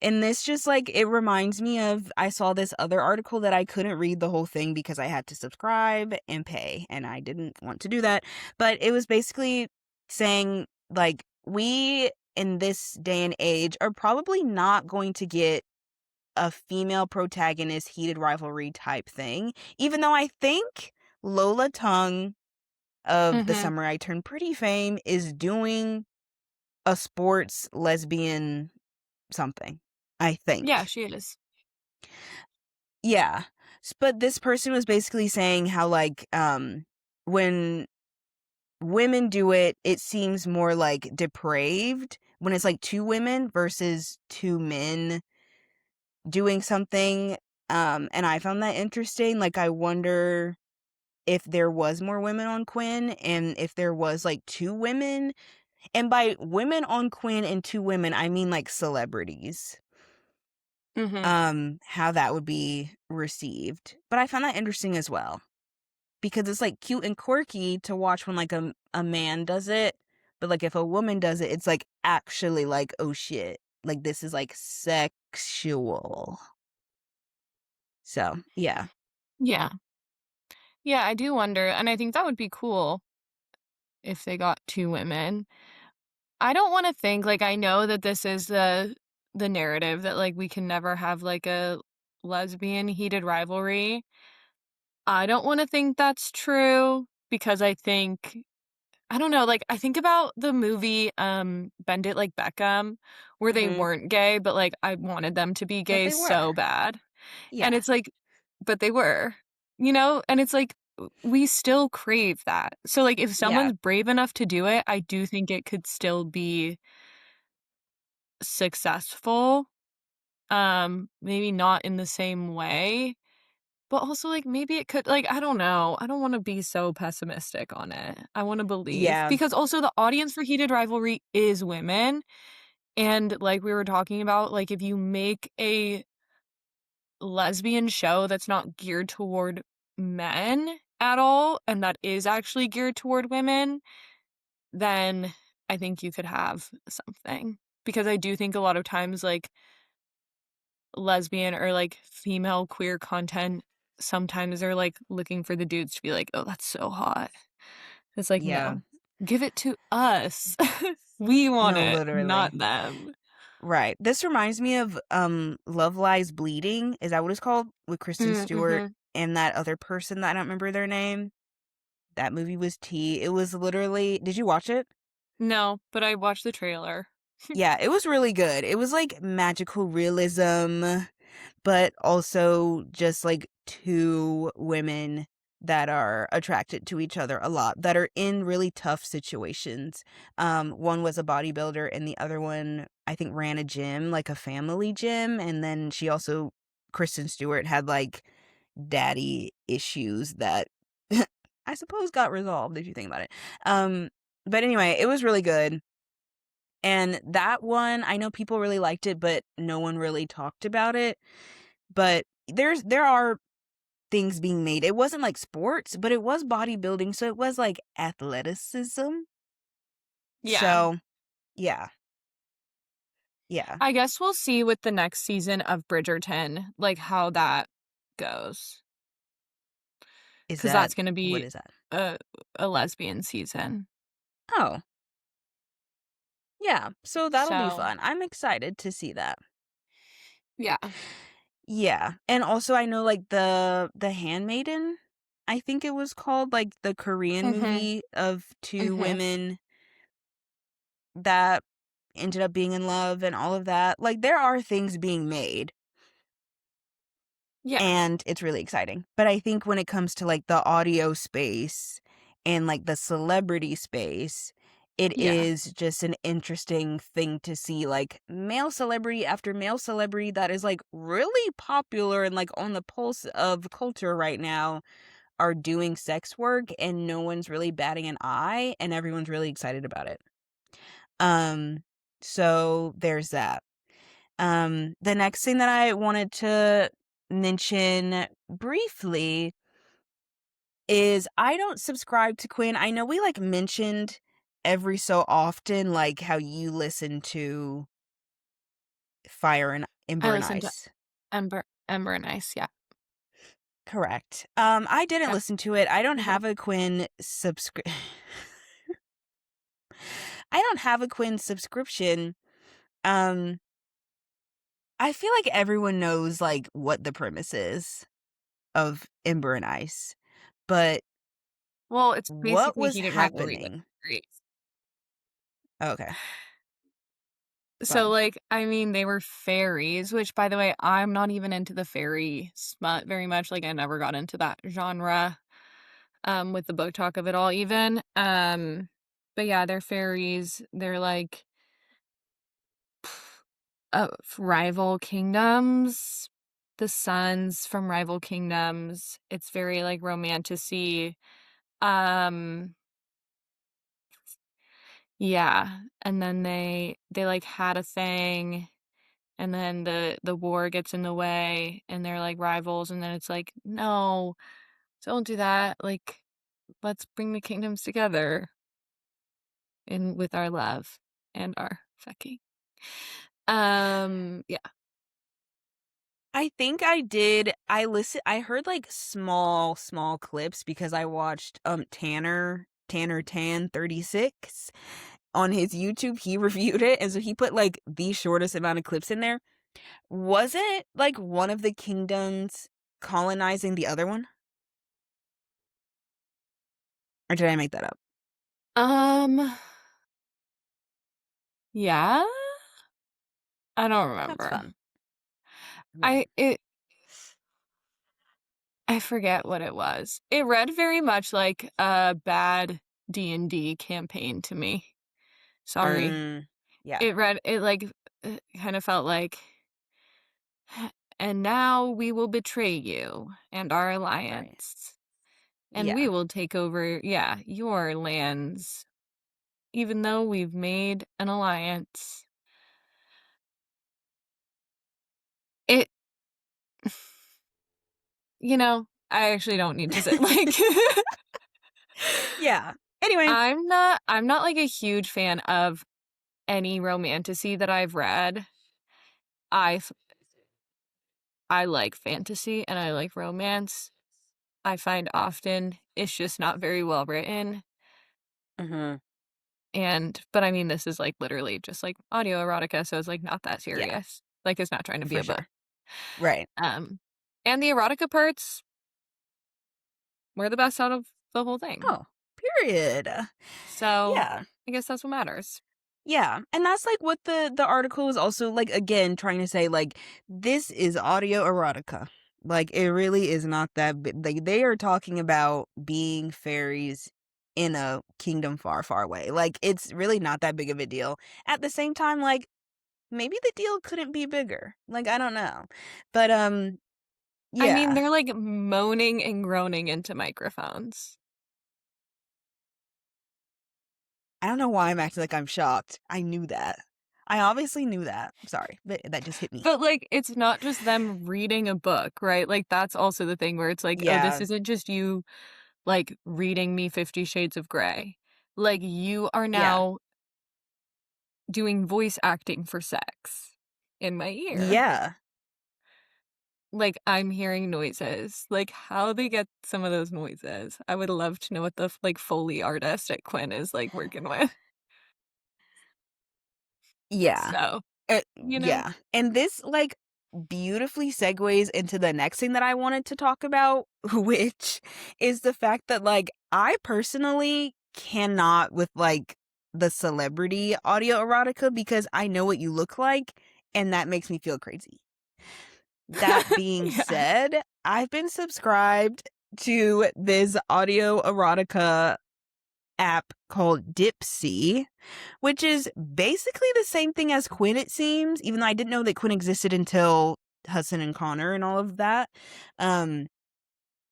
And this just like it reminds me of I saw this other article that I couldn't read the whole thing because I had to subscribe and pay and I didn't want to do that. But it was basically saying like we in this day and age are probably not going to get a female protagonist heated rivalry type thing. Even though I think Lola Tongue of The Mhm. Summer I Turned Pretty fame is doing a sports lesbian something. I Yeah, think. she is. Yeah. But this person was basically saying how like when women do it, it seems more like depraved when it's like two women versus two men doing something. And I found that interesting. Like I wonder if there was more women on Quinn and if there was like two women. And by women on Quinn and two women, I mean like celebrities. Mhm. How that would be received. But I found that interesting as well because it's like cute and quirky to watch when like a man does it, but like if a woman does it, it's like actually like oh shit, like this is like sexual. So yeah. Yeah. Yeah, I do wonder, and I think that would be cool if they got 2 women. I don't wanna think like, I know that this is the narrative that, like, we can never have, like, a lesbian heated rivalry. I don't wanna think that's true because I think I don't know, like, I think about the movie, Bend It Like Beckham, where they Hmm. weren't gay, but, like, I wanted them to be But gay they were. so bad, and Yeah. it's like but they were, you know? And it's like, we still crave that. So, like, if Yeah. someone's brave enough to do it, I do think it could still be successful, maybe not in the same way, But also, like, maybe it could like, I don't know. I don't wanna be so pessimistic on it. I wanna believe. Yeah. Because also the audience for Heated Rivalry is women, and like we were talking about, like, if you make a lesbian show that's not geared toward men at all, and that is actually geared toward women, then I think you could have something. Because I do think a lot of times, like, lesbian or, like, female queer content, sometimes they're, like, looking for the dudes to be like, "Oh, that's so hot." It's like, Yeah. "No. Give it to us. We want No, it, not literally. them." Right. This reminds me of Love Lies Bleeding. Is that what it's called? With Kristen Stewart Mhm. and that other person that I don't remember their name. That movie was tea. It was literally, did you watch it? No, but I watched the trailer. Yeah, it was really good. It was like magical realism, but also just like two women that are attracted to each other a lot, that are in really tough situations. One was a bodybuilder and the other one I think ran a gym, like a family gym, and then she also, Kristen Stewart, had like daddy issues that I suppose got resolved if you think about it. Um but anyway, it was really good. And that one, I know people really liked it, but no one really talked about it. But there are things being made. It wasn't like sports, but it was bodybuilding, so it was like athleticism. Yeah. So, yeah. Yeah. I guess we'll see with the next season of Bridgerton, like, how that goes, Is because that that's gonna what be is that? a a lesbian season. Oh, yeah. So that'll be So, fun. I'm excited to see that. yeah. Yeah. And also I know like the Handmaiden, I think it was called, like the Korean Mhm, movie of two mhm. women that ended up being in love and all of that. Like, there are things being made, Yeah, and it's really exciting. But I think when it comes to, like, the audio space and, like, the celebrity space, it yeah, is just an interesting thing to see, like, male celebrity after male celebrity that is, like, really popular and, like, on the pulse of culture right now are doing sex work, and no one's really batting an eye, and everyone's really excited about it. Um, so there's that. The next thing that I wanted to mention briefly is I don't subscribe to Quinn. I know we like mentioned every so often like how you listen to Fire and I Ember and listened to Ice. Ember and Ice, yeah, Correct. I didn't yeah. listen to it. I don't Mhm. have a Quinn I don't have a Quinn subscription. Um I feel like everyone knows like what the premise is of Ember and Ice. But Well, it's what basically was Heated Rivalry, but happening? fairies. Okay, So, fun. like, I mean, they were fairies, which, by the way, I'm not even into the fairy smut very much, like, I never got into that genre, with the book talk of it all even, but yeah, they're fairies, they're, like, rival kingdoms, the sons from rival kingdoms, it's very, like, romantic-y, um, yeah, and then they, like, had a thing. And then the war gets in the way, and they're, like, rivals, and then it's like, "No, don't do that, like, let's bring the kingdoms together in with our love and our fucking." Yeah. I think I heard, like, small clips because I watched, Tanner Tan 36 on his YouTube. He reviewed it, and so he put, like, the shortest amount of clips in there. Was it, like, one of the kingdoms colonizing the other one? Or did I make that up? Um, yeah? I don't That's remember. fun. I Right. it I forget what it was. It read very much like a bad D&D campaign to me. Sorry. Yeah. It read it, like, kind of felt like and now we will betray you and our Right. alliance, and we Yeah. will take over, yeah, your lands, even though we've made an alliance. It I actually don't need to say, like, Yeah. Anyway. I'm not, like, a huge fan of any romantasy that I've read. I f I like fantasy and I like romance. I find often it's just not very well written, Mhm. but I mean, this is, like, literally just, like, audio erotica, so it's, like, not that Yeah, serious. Like, it's not trying to be for a book. sure. Right. Um, and the erotica parts were the best out of the whole thing. Oh, period. So, Yeah. I guess that's what matters. Yeah, and that's, like, what the article is also, like, again, trying to say, like, this is audio erotica. Like, it really is not that big. Like, they are talking about being fairies in a kingdom far, far away. Like, it's really not that big of a deal. At the same time, like, maybe the deal couldn't be bigger. Like, I don't know. But, I mean, yeah. they're, like, moaning and groaning into microphones. I don't know why I'm acting like I'm shocked. I knew that. I obviously knew that. Sorry, but that just hit me. But, like, it's not just them reading a book, right? Like, that's also the thing where it's like, "Oh, this Yeah. isn't just you, like, reading me 50 Shades of Grey." Like, you are Yeah. now doing voice acting for sex in my ear. Yeah. Like, I'm hearing noises. Like, how they get some of those noises, I would love to know what the, like, Foley artist at Quinn is, like, working with. Yeah. So, you know? Yeah. And this, like, beautifully segues into the next thing that I wanted to talk about, which is the fact that, like, I personally cannot with, like, the celebrity audio erotica because I know what you look like, and that makes me feel crazy. That being Yeah. said, I've been subscribed to this audio erotica app called Dipsea, which is basically the same thing as Quinn, it seems, even though I didn't know that Quinn existed until Hudson and Connor and all of that. Um,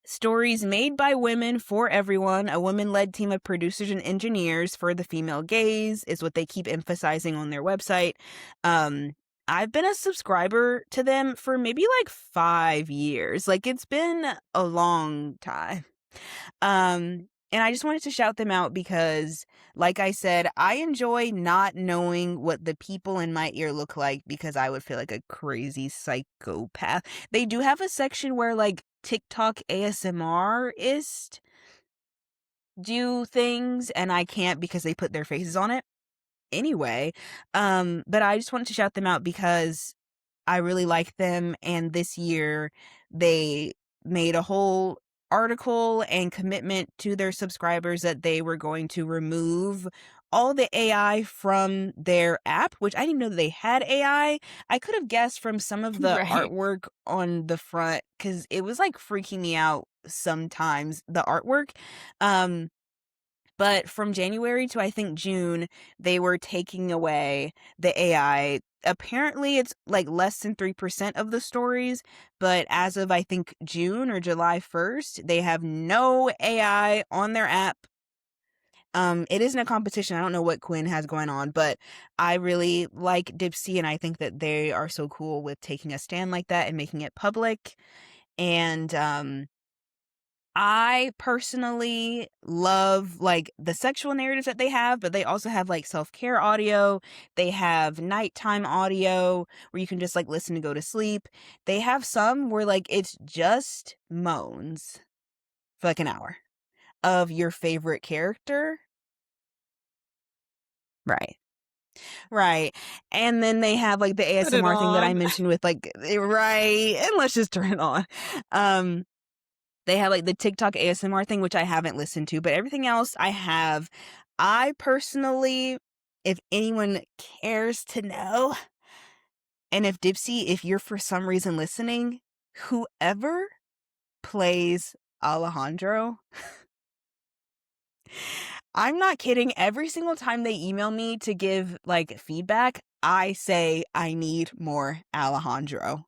Stories made by women for everyone, a women led team of producers and engineers for the female gaze is what they keep emphasizing on their website. Um, I've been a subscriber to them for maybe like 5 years. Like, it's been a long time. And I just wanted to shout them out because, like I said, I enjoy not knowing what the people in my ear look like because I would feel like a crazy psychopath. They do have a section where, like, TikTok ASMRists do things, and I can't because they put their faces on it. Anyway, but I just wanted to shout them out because I really like them, and this year they made a whole article and commitment to their subscribers that they were going to remove all the AI from their app, which I didn't know that they had AI. I could have guessed from some of the Right. artwork on the front because it was like freaking me out sometimes, the artwork. Um, but from January to I think June, they were taking away the AI. Apparently, it's like less than 3% of the stories, but as of I think June or July 1st, they have no AI on their app. It isn't a competition. I don't know what Quinn has going on, but I really like Dipsy, and I think that they are so cool with taking a stand like that and making it public. And I personally love, like, the sexual narratives that they have, but they also have, like, self-care audio. They have nighttime audio where you can just, like, listen to go to sleep. They have some where, like, it's just moans for, like, an hour of your favorite character. Right. Right. And then they have, like, the Put it ASMR thing that I on. mentioned with, like, right, and let's just turn it on. Um They have, like, the TikTok ASMR thing, which I haven't listened to, but everything else I have. I personally, if anyone cares to know, and if Dipsy, if you're for some reason listening, whoever plays Alejandro, I'm not kidding. Every single time they email me to give, like, feedback, I say I need more Alejandro.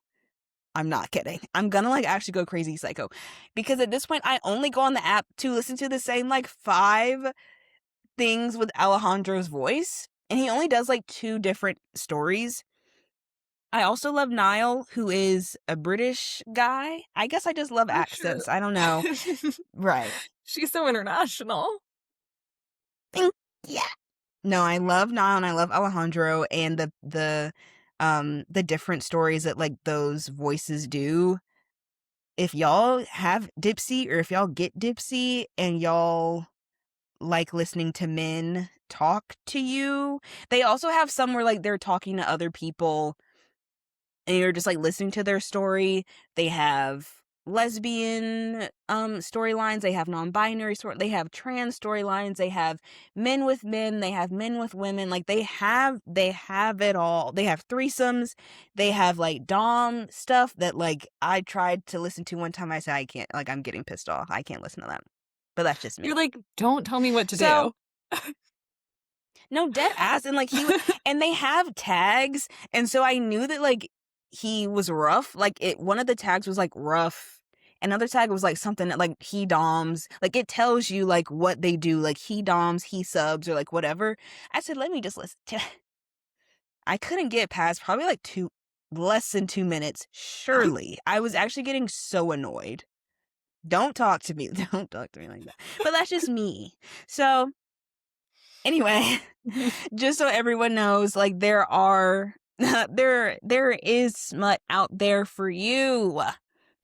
I'm not kidding. I'm gonna like actually go crazy psycho because at this point I only go on the app to listen to the same like 5 things with Alejandro's voice, and he only does like 2 different stories. I also love Niall, who is a British guy. I guess I just love Oh, shit. accents. I don't know. Right. She's so international. Yeah. No, I love Niall and I love Alejandro and the different stories that like those voices do. If y'all have Dipsy or if y'all get Dipsy and y'all like listening to men talk to you, they also have some where like they're talking to other people and you're just like listening to their story. They have lesbian storylines, they have non-binary they have trans storylines, they have men with men, they have men with women, like they have it all. They have threesomes, they have like dom stuff that like I tried to listen to one time. I said I can't, like I'm getting pissed off, I can't listen to that, but that's just You're me. like, don't tell me what to So do. no, dead ass. And like and they have tags. And so I knew that like he was rough. Like one of the tags was like rough. Another tag was like something that, like he doms. Like it tells you like what they do. Like he doms, he subs, or like whatever. I said, let me just listen to I couldn't get past probably like less than 2 minutes. Surely. I was actually getting so annoyed. Don't talk to me. Don't talk to me like that. But that's just me. So anyway, just so everyone knows, like there are there is smut out there for you.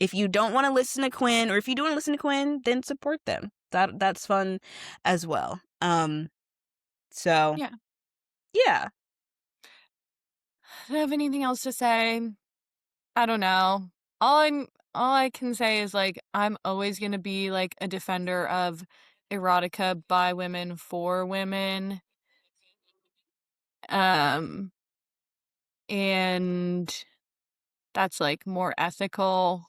If you don't want to listen to Quinn, or if you do want to listen to Quinn, then support them. That's fun as well. So Yeah. yeah. Do I have anything else to say? I don't know. All I can say is like I'm always gonna be like a defender of erotica by women for women. Um and that's like more ethical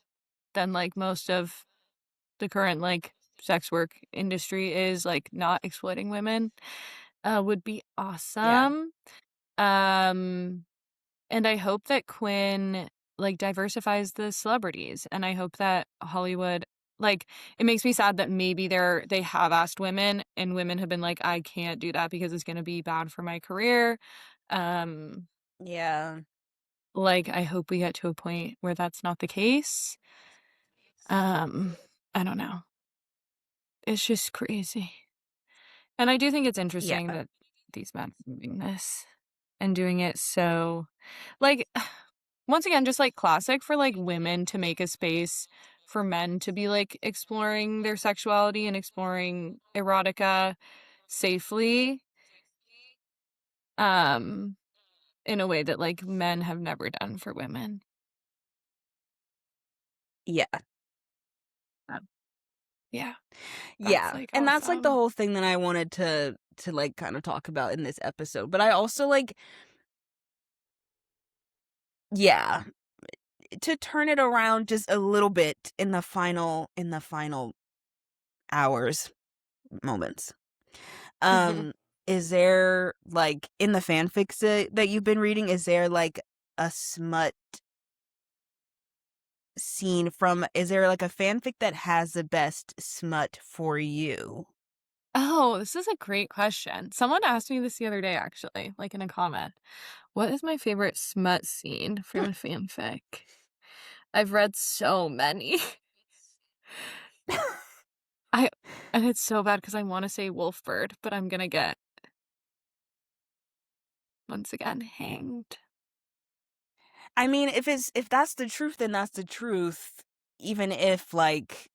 than like most of the current like sex work industry is, like not exploiting women would be Yeah. awesome. Um And I hope that Quinn, like, diversifies the celebrities, and I hope that Hollywood like, it makes me sad that maybe they have asked women, and women have been like, "I can't do that because it's gonna be bad for my career." Um, Yeah. like, I hope we get to a point where that's not the case. Um, I don't know. It's just crazy. And I do think it's Yeah. interesting that these men are doing this and doing it so like once again, just like classic for like women to make a space for men to be like exploring their sexuality and exploring erotica safely, um, in a way that like men have never done for women. Yeah. Um, yeah, that's Yeah. like And that's like the awesome. whole thing that I wanted to like kind of talk about in this episode. But I also like, yeah, to turn it around just a little bit in the final hours moments. Mhm. Um is there like in the fanfics that you've been reading, is there like a smut scene from, is there like a fanfic that has the best smut for you? Oh, this is a great question. Someone asked me this the other day, actually, like in a comment. What is my favorite smut scene from a fanfic? I've read so many. I and it's so bad because I wanna say Wolfbird, but I'm gonna get, once again, hanged. I mean, if that's the truth, then that's the truth, even if like,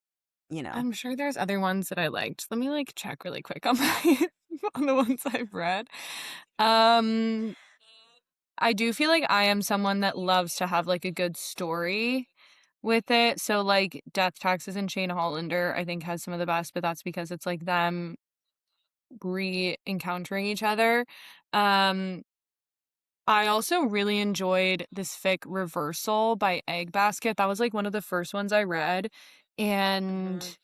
you know. I'm sure there's other ones that I liked. Let me, like, check really quick on my on the ones I've read. Um, I do feel like I am someone that loves to have, like, a good story with it, so, like, Death Taxes and Shane Hollander, I think, has some of the best, but that's because it's, like, them re-encountering each other. Um I also really enjoyed this fic Reversal by Egg Basket. That was like one of the first ones I read. And Mhm.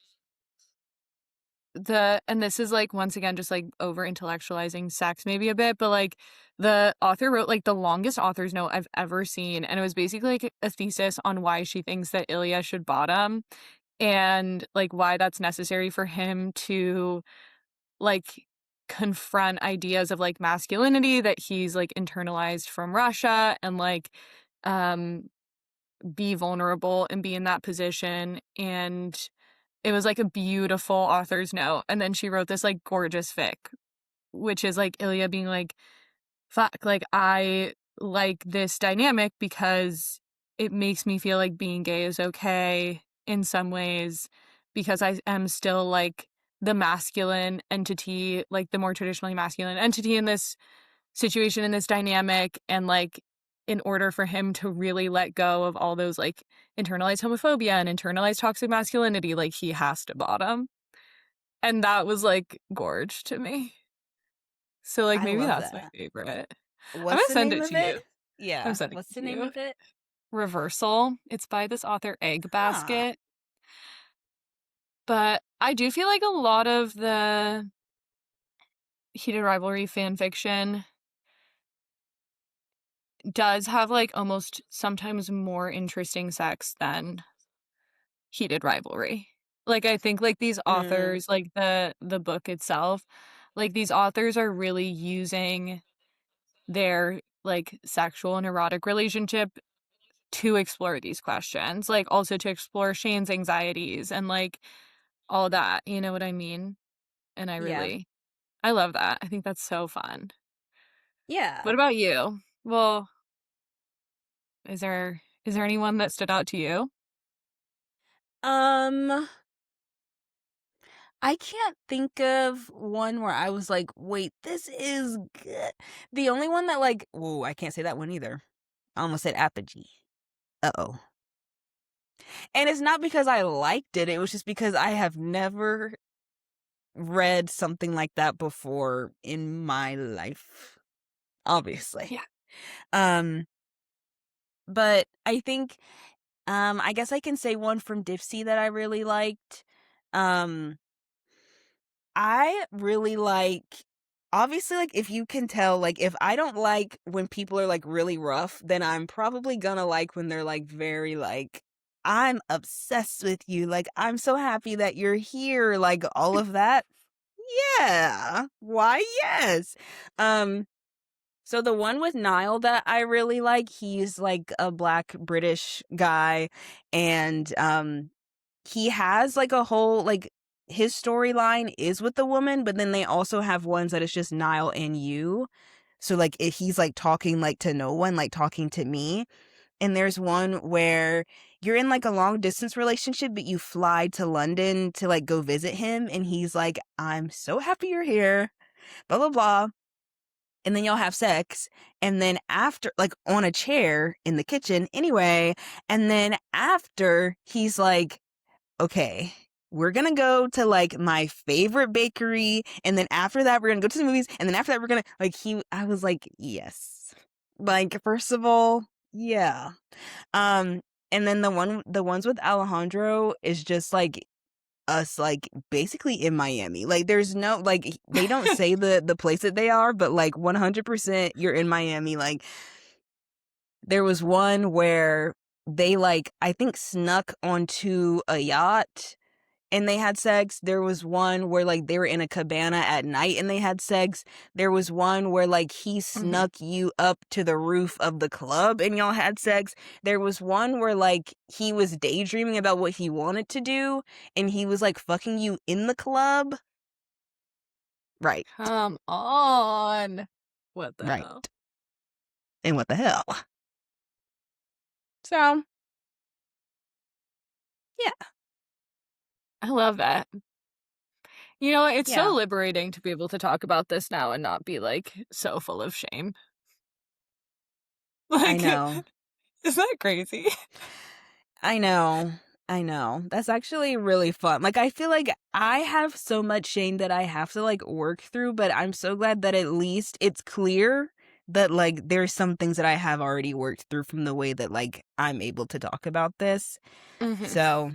and this is like once again just like over intellectualizing sex maybe a bit, but like the author wrote like the longest author's note I've ever seen, and it was basically like a thesis on why she thinks that Ilya should bottom and like why that's necessary for him to like confront ideas of like masculinity that he's like internalized from Russia, and like um be vulnerable and be in that position. And it was like a beautiful author's note. And then she wrote this like gorgeous fic, which is like Ilya being like, fuck, like I like this dynamic because it makes me feel like being gay is okay in some ways, because I am still like the masculine entity, like the more traditionally masculine entity in this situation, in this dynamic. And like in order for him to really let go of all those like internalized homophobia and internalized toxic masculinity, like he has to bottom. And that was like gorge to me. So like I maybe love that's my that. favorite. I'm What's gonna the send name it of to it? you. I'm Yeah. sending What's it the to name you. of it? Reversal. It's by this author Egg Huh. Basket. But I do feel like a lot of the heated rivalry fan fiction does have like almost sometimes more interesting sex than heated rivalry. Like I think like these Mm, authors, like the book itself, like these authors are really using their like sexual and erotic relationship to explore these questions, like also to explore Shane's anxieties and like all that, you know what I mean? And yeah. I love that. I think that's so fun. Yeah. What about you? Well, is there anyone that stood out to you? Um, I can't think of one where I was like, wait, this is good. The only one that like, oh, I can't say that one either. I almost said apogee. Uh-oh. And it's not because I liked it. It was just because I have never read something like that before in my life. Obviously. Yeah. Um, but I think I guess I can say one from Dipsy that I really liked. Um I really like, obviously, like, if you can tell, like, if I don't like when people are, like, really rough, then I'm probably gonna like when they're, like, very, like, "I'm obsessed with you," like, "I'm so happy that you're here," like, all of that. Yeah. Why, yes. Um, so the one with Niall that I really like, he's, like, a Black British guy, and, he has like a whole like his storyline is with the woman, but then they also have ones that it's just Niall and you. So like if he's like talking like to no one, like talking to me. And there's one where you're in like a long distance relationship, but you fly to London to like go visit him, and he's like, "I'm so happy you're here," blah blah blah. And then y'all have sex, and then after, like on a chair in the kitchen anyway, and then after he's like, okay, we're gonna go to like my favorite bakery, and then after that we're gonna go to the movies, and then after that we're gonna like I was like, yes. Like, first of all, yeah. Um, and then the ones with Alejandro is just like us like basically in Miami. Like there's no like they don't say the place that they are, but like 100% you're in Miami. Like there was one where they like I think snuck onto a yacht and they had sex. There was one where like they were in a cabana at night and they had sex. There was one where like he Mhm. snuck you up to the roof of the club and y'all had sex. There was one where like he was daydreaming about what he wanted to do and he was like fucking you in the club. Right. Come on. What the Right. hell? And what the hell? So, yeah. I love that. You know, it's so Yeah. liberating to be able to talk about this now and not be like so full of shame. I Like, know. isn't that crazy? I know. I know. That's actually really fun. Like, I feel like I have so much shame that I have to, like, work through, but I'm so glad that at least it's clear that, like, there's some things that I have already worked through from the way that, like, I'm able to talk about this. Hmm. So,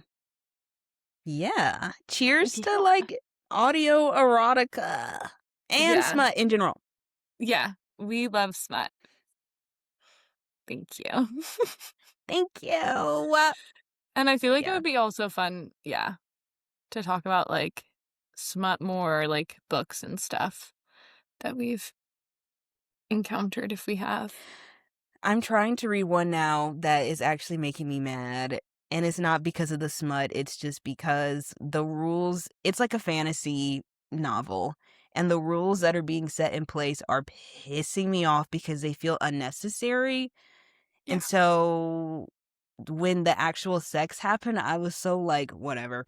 yeah. Cheers to, Yeah. like, audio erotica and Yeah. smut in general. Yeah. We love smut. Thank you. Thank you. And I feel like it Yeah. would be also fun, yeah, to talk about like smut more, like books and stuff that we've encountered if we have. I'm trying to read one now that is actually making me mad. And it's not because of the smut, it's just because the rules, it's like a fantasy novel. And the rules that are being set in place are pissing me off because they feel unnecessary. Yeah. And so when the actual sex happened, I was so like, whatever,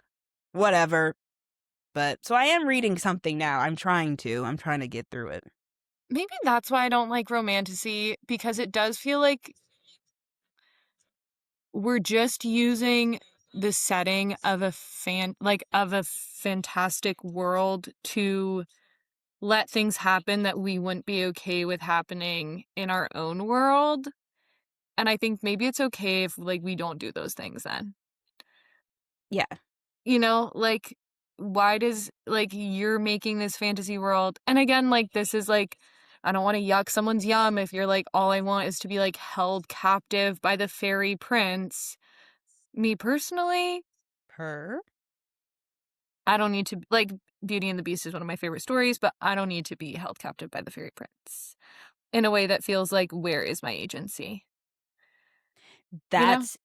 whatever. But so I am reading something now. I'm trying to get through it. Maybe that's why I don't like romantasy because it does feel like we're just using the setting of a fantastic world to let things happen that we wouldn't be okay with happening in our own world. And I think maybe it's okay if like we don't do those things then. Yeah. You know, like why does like you're making this fantasy world and again like this is like I don't want to yuck someone's yum if you're like all I want is to be like held captive by the fairy prince. Me personally, Her? I don't need to like Beauty and the Beast is one of my favorite stories, but I don't need to be held captive by the fairy prince in a way that feels like where is my agency? You know? That's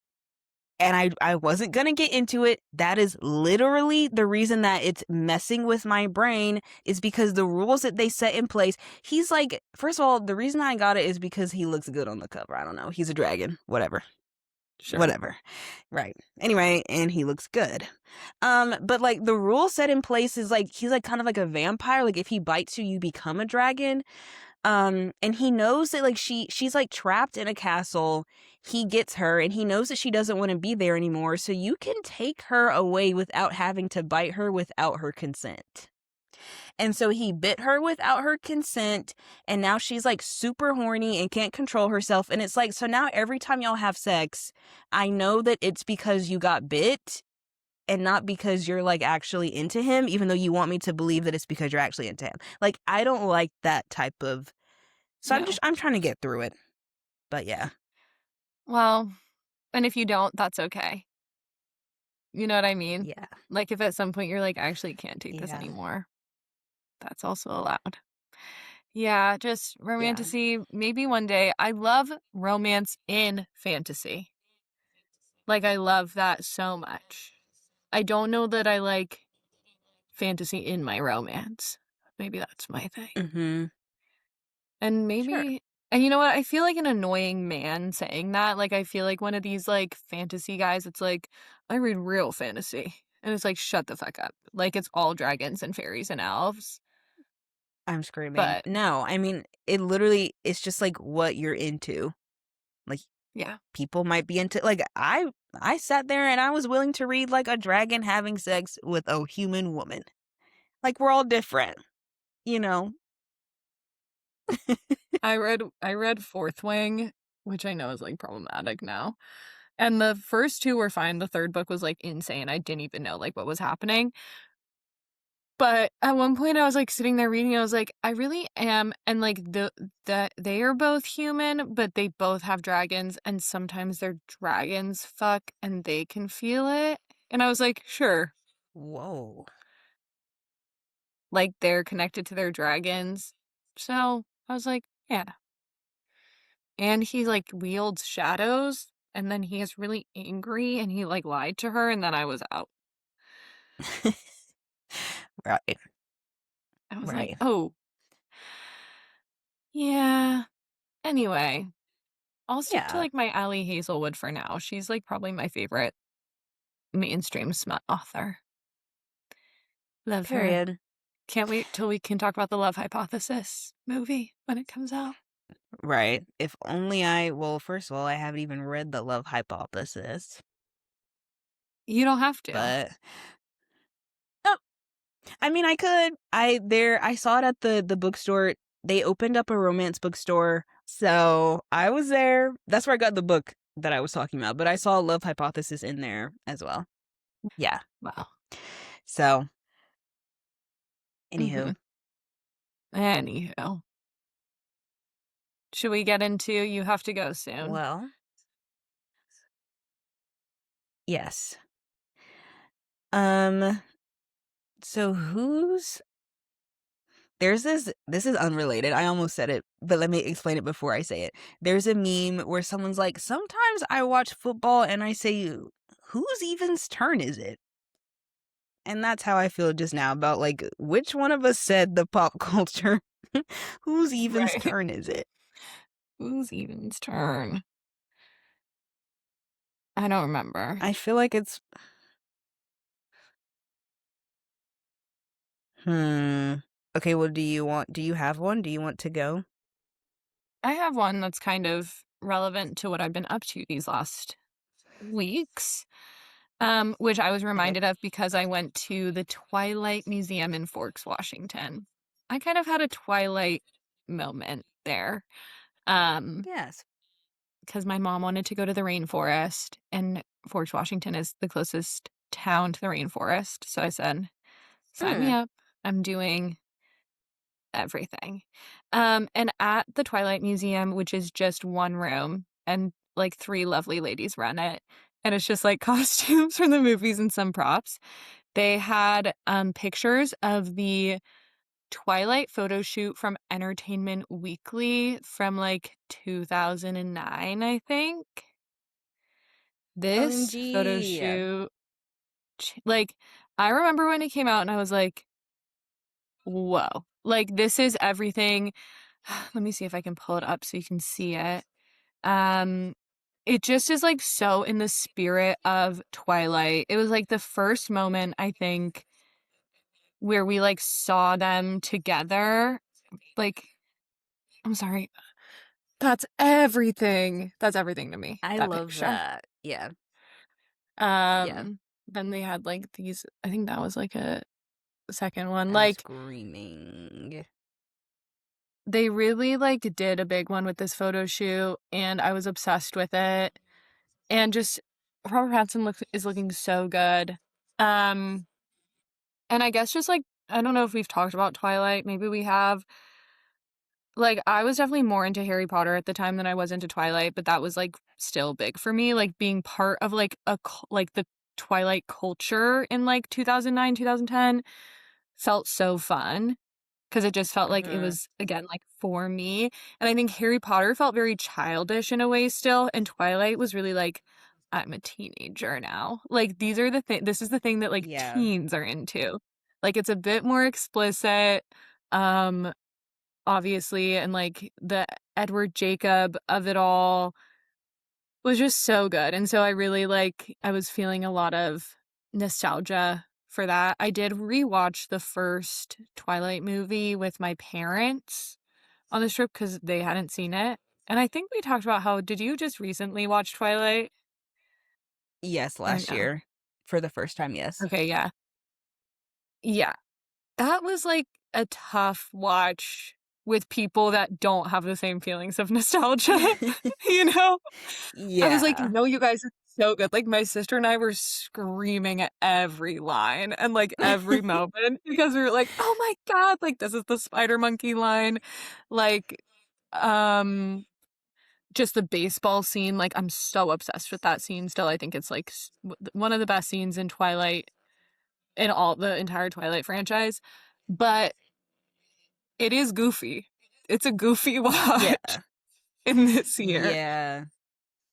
and I wasn't gonna get into it. That is literally the reason that it's messing with my brain is because the rules that they set in place. He's like, first of all, the reason I got it is because he looks good on the cover. I don't know. He's a dragon. Whatever. Sure. Whatever. Right. Anyway, and he looks good. But like the rule set in place is like he's like kind of like a vampire. Like if he bites you, you become a dragon. And he knows that like she's like trapped in a castle. He gets her and he knows that she doesn't want to be there anymore, so you can take her away without having to bite her without her consent. And so he bit her without her consent, and now she's like super horny and can't control herself. And it's like, so now every time y'all have sex, I know that it's because you got bit and not because you're like actually into him, even though you want me to believe that it's because you're actually into him. Like, I don't like that type of. So No. I'm trying to get through it. But yeah. Well, and if you don't, that's okay. You know what I mean? Yeah. Like if at some point you're like, I actually can't take this Yeah. anymore, that's also allowed. Yeah, just Yeah. romantasy. Maybe one day. I love romance in fantasy. Like, I love that so much. I don't know that I like fantasy in my romance. Maybe that's my thing. Mm-hmm. And Sure. maybe, and you know what? I feel like an annoying man saying that. Like, I feel like one of these, like, fantasy guys. It's like, I read real fantasy. And it's like, shut the fuck up. Like, it's all dragons and fairies and elves. I'm screaming. But, No, I mean, it literally, it's just like what you're into. Like, yeah. people might be into, like, I sat there and I was willing to read like a dragon having sex with a human woman. Like, we're all different, you know? I read Fourth Wing, which I know is, like, problematic now. And the first 2 were fine, the 3rd book was, like, insane, I didn't even know, like, what was happening. But at one point, I was, like, sitting there reading, I was like, "I really am," and, like, they are both human, but they both have dragons, and sometimes their dragons fuck, and they can feel it, and I was like, "Sure." Whoa. Like, they're connected to their dragons. So, I was like, "Yeah." And he, like, wields shadows, and then he is really angry, and he, like, lied to her, and then I was out. Right. I was like, Right. "Oh, yeah." Anyway, I'll stick to, Yeah. like, my Allie Hazelwood for now. She's, like, probably my favorite mainstream smut author. Love her. Period. Can't wait till we can talk about the Love Hypothesis movie when it comes out. Right. If only well, first of all, I haven't even read The Love Hypothesis, You don't have to. but oh, I mean, I could. I saw it at the bookstore. They opened up a romance bookstore, so I was there. That's where I got the book that I was talking about. But I saw Love Hypothesis in there as well. Yeah. Wow. So Anywho, Mhm. Anywho, should we get into you have to go soon? well, yes. Um, so who's this is unrelated. I almost said it, but let me explain it before I say it. There's a meme where someone's like, "Sometimes I watch football and I say, whose even's turn is it?" And that's how I feel just now about like which one of us said the pop culture. Whose even's Right. turn is it? Who's Even's turn? I don't remember. I feel like it's hmm. Okay, well, do you have one? Do you want to go? I have one that's kind of relevant to what I've been up to these last weeks, which I was Okay. reminded of because I went to the Twilight Museum in Forks, Washington. I kind of had a Twilight moment there, um, Yes. because my mom wanted to go to the rainforest, and Forks, Washington is the closest town to the rainforest. So I said, "Sign me Hmm. up. I'm doing everything." And at the Twilight Museum, which is just one room and like three lovely ladies run it, and it's just like costumes from the movies and some props. They had pictures of the Twilight photo shoot from Entertainment Weekly from like 2009, I think. This photo OMG. shoot, like, I remember when it came out and I was like, whoa, like, this is everything. Let me see if I can pull it up so you can see it. Um, it just is like so in the spirit of Twilight. It was like the first moment I think where we like saw them together. Like, I'm sorry. That's everything. That's everything to me, I that love picture. that. Yeah. Yeah. Um, then they had like these, I think that was like a second one. I'm Like screaming. they really like did a big one with this photo shoot and I was obsessed with it. And just Robert Pattinson is looking so good. Um, and I guess just like I don't know if we've talked about Twilight, maybe we have. Like I was definitely more into Harry Potter at the time than I was into Twilight, but that was like still big for me, like being part of like like the Twilight culture in like 2009, 2010 felt so fun because it just felt like it Mhm. was again like for me. And I think Harry Potter felt very childish in a way still, and Twilight was really like I'm a teenager now. Like these are the thing this is the thing that like Yeah. teens are into. Like it's a bit more explicit. Um obviously, and like the Edward Jacob of it all was just so good. And so I really like I was feeling a lot of nostalgia for that. I did rewatch the first Twilight movie with my parents on this trip because they hadn't seen it. And I think we talked about how did you just recently watch Twilight Yes, or last no? year. For the first time, yes. Okay, yeah. Yeah. That was like a tough watch with people that don't have the same feelings of nostalgia, you know? I was like, Yeah. "No, you guys are so good." Like, my sister and I were screaming at every line and, like, every moment because we were like, "Oh my god, like, this is the spider monkey line." Like, um, just the baseball scene, like, I'm so obsessed with that scene still. I think it's, like, one of the best scenes in Twilight in all the entire Twilight franchise, but it is goofy. It's a goofy watch Yeah. in this year. Yeah.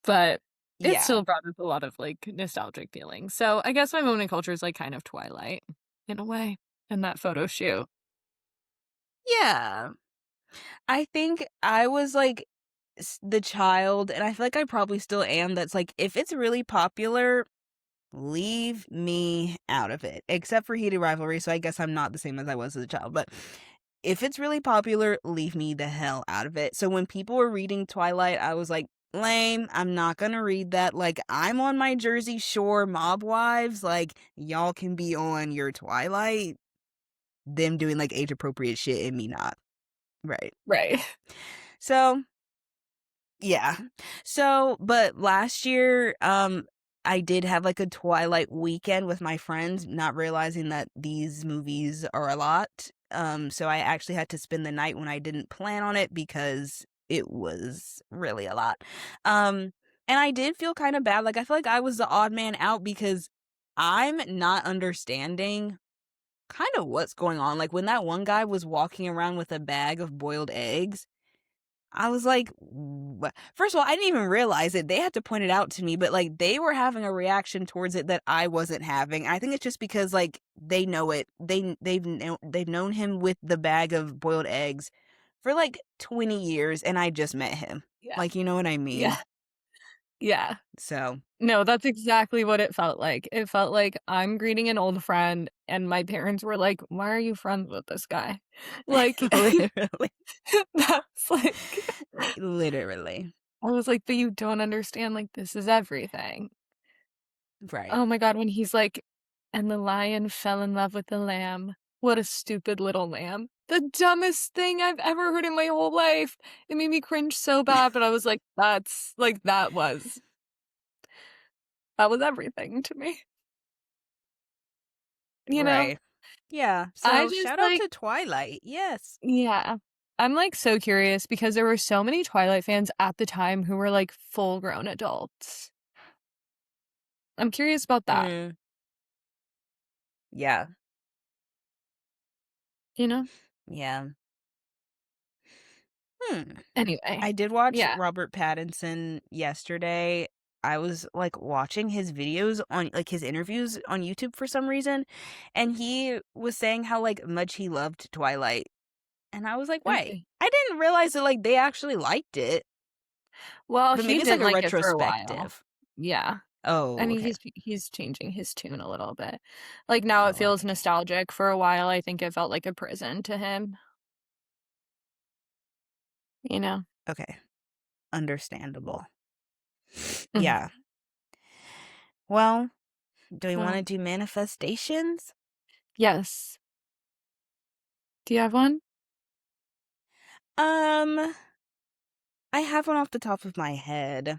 But it Yeah. still brought up a lot of, like, nostalgic feelings. So, I guess my moment in culture is, like, kind of Twilight in a way, and that photo shoot. Yeah. I think I was like the child, and I feel like I probably still am, that's like, if it's really popular, leave me out of it. Except for Heated Rivalry, so I guess I'm not the same as I was as a child. But if it's really popular, leave me the hell out of it. So when people were reading Twilight, I was like, lame. I'm not gonna read that. Like, I'm on my Jersey Shore mob wives. Like, y'all can be on your Twilight. Them doing like age appropriate shit and me not. Right. Right. So yeah. So, but last year, I did have like a Twilight weekend with my friends, not realizing that these movies are a lot. So I actually had to spend the night when I didn't plan on it because it was really a lot. And I did feel kind of bad. Like, I feel like I was the odd man out because I'm not understanding kind of what's going on. Like, when that one guy was walking around with a bag of boiled eggs, I was like, First of all, I didn't even realize it. They had to point it out to me, but like they were having a reaction towards it that I wasn't having. I think it's just because like they know it. They've known him with the bag of boiled eggs for like 20 years, and I just met him. Yeah. Like, you know what I Yeah. mean? Yeah. So No, that's exactly what it felt like. It felt like I'm greeting an old friend, and my parents were like, "Why are you friends with this guy?" Like, literally, that's like literally, I was like, "But you don't understand, like, this is everything." right. Oh my god, when he's like, "And the lion fell in love with the lamb. What a stupid little lamb." The dumbest thing I've ever heard in my whole life. It made me cringe so bad, but I was like, "That's like, that was everything to me." You know? Right. Yeah. I So just, shout out like to Twilight. Yes. yeah. I'm, like, so curious because there were so many Twilight fans at the time who were, like, full-grown adults. I'm curious about that, Mm, yeah. you know? Yeah. Hmm. Anyway. I did watch Yeah. Robert Pattinson yesterday. I was like watching his videos on like his interviews on YouTube for some reason, and he was saying how like much he loved Twilight. And I was like, wait, Okay. I didn't realize that like they actually liked it. Well, But he maybe it's did like a like it for a while. retrospective. Yeah. Oh, And okay. he's changing his tune a little bit. Like, now it Oh, feels okay. nostalgic. For a while, I think it felt like a prison to him, you know? Okay. Understandable. Mhm. Yeah. Well, do we want Well, to do manifestations? yes. Do you have one? Um, I have one off the top of my head.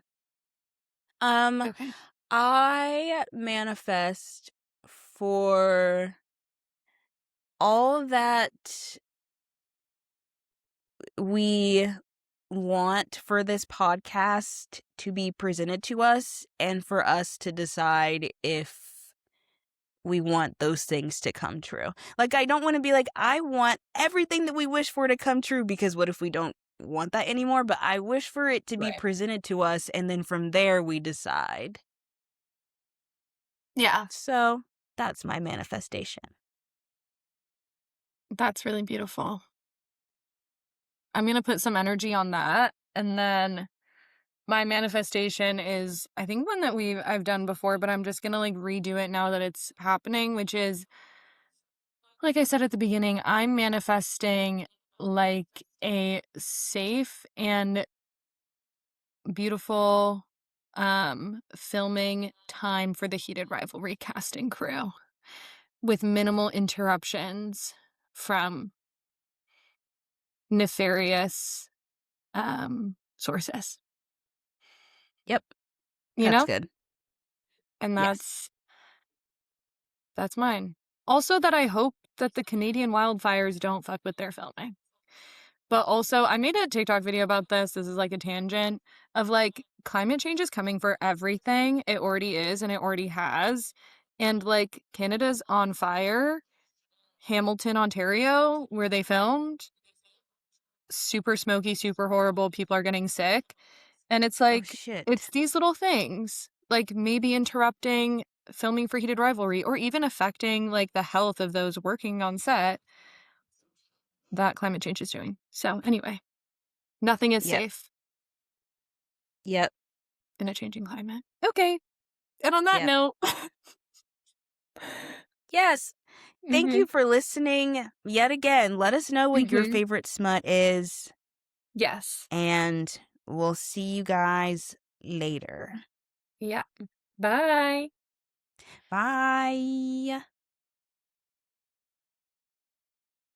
Um, Okay. I manifest for all that we want for this podcast to be presented to us and for us to decide if we want those things to come true. Like, I don't want to be like, I want everything that we wish for to come true because what if we don't want that anymore? But I wish for it to be Right. presented to us and then from there we decide. Yeah. So that's my manifestation. That's really beautiful. I'm gonna put some energy on that, and then my manifestation is, I think, one that I've done before, but I'm just gonna, like, redo it now that it's happening, which is, like I said at the beginning, I'm manifesting, like, a safe and beautiful, filming time for the Heated Rivalry casting crew with minimal interruptions from nefarious, sources, Yep, you that's know? good. And Yes. that's mine. Also, that I hope that the Canadian wildfires don't fuck with their filming. But also, I made a TikTok video about this. This is like a tangent of like climate change is coming for everything. It already is and it already has. And like Canada's on fire. Hamilton, Ontario, where they filmed, super smoky, super horrible. People are getting sick. And it's Oh, like, shit. it's these little things, like maybe interrupting filming for Heated Rivalry or even affecting like the health of those working on set that climate change is doing. So, anyway, nothing is Yep. safe Yep. in a changing climate. Okay. And on that Yep. note, Yes. Thank hmm you for listening yet again. Let us know what your hmm favorite smut is, yes. and we'll see you guys later. Yeah. Bye. Bye.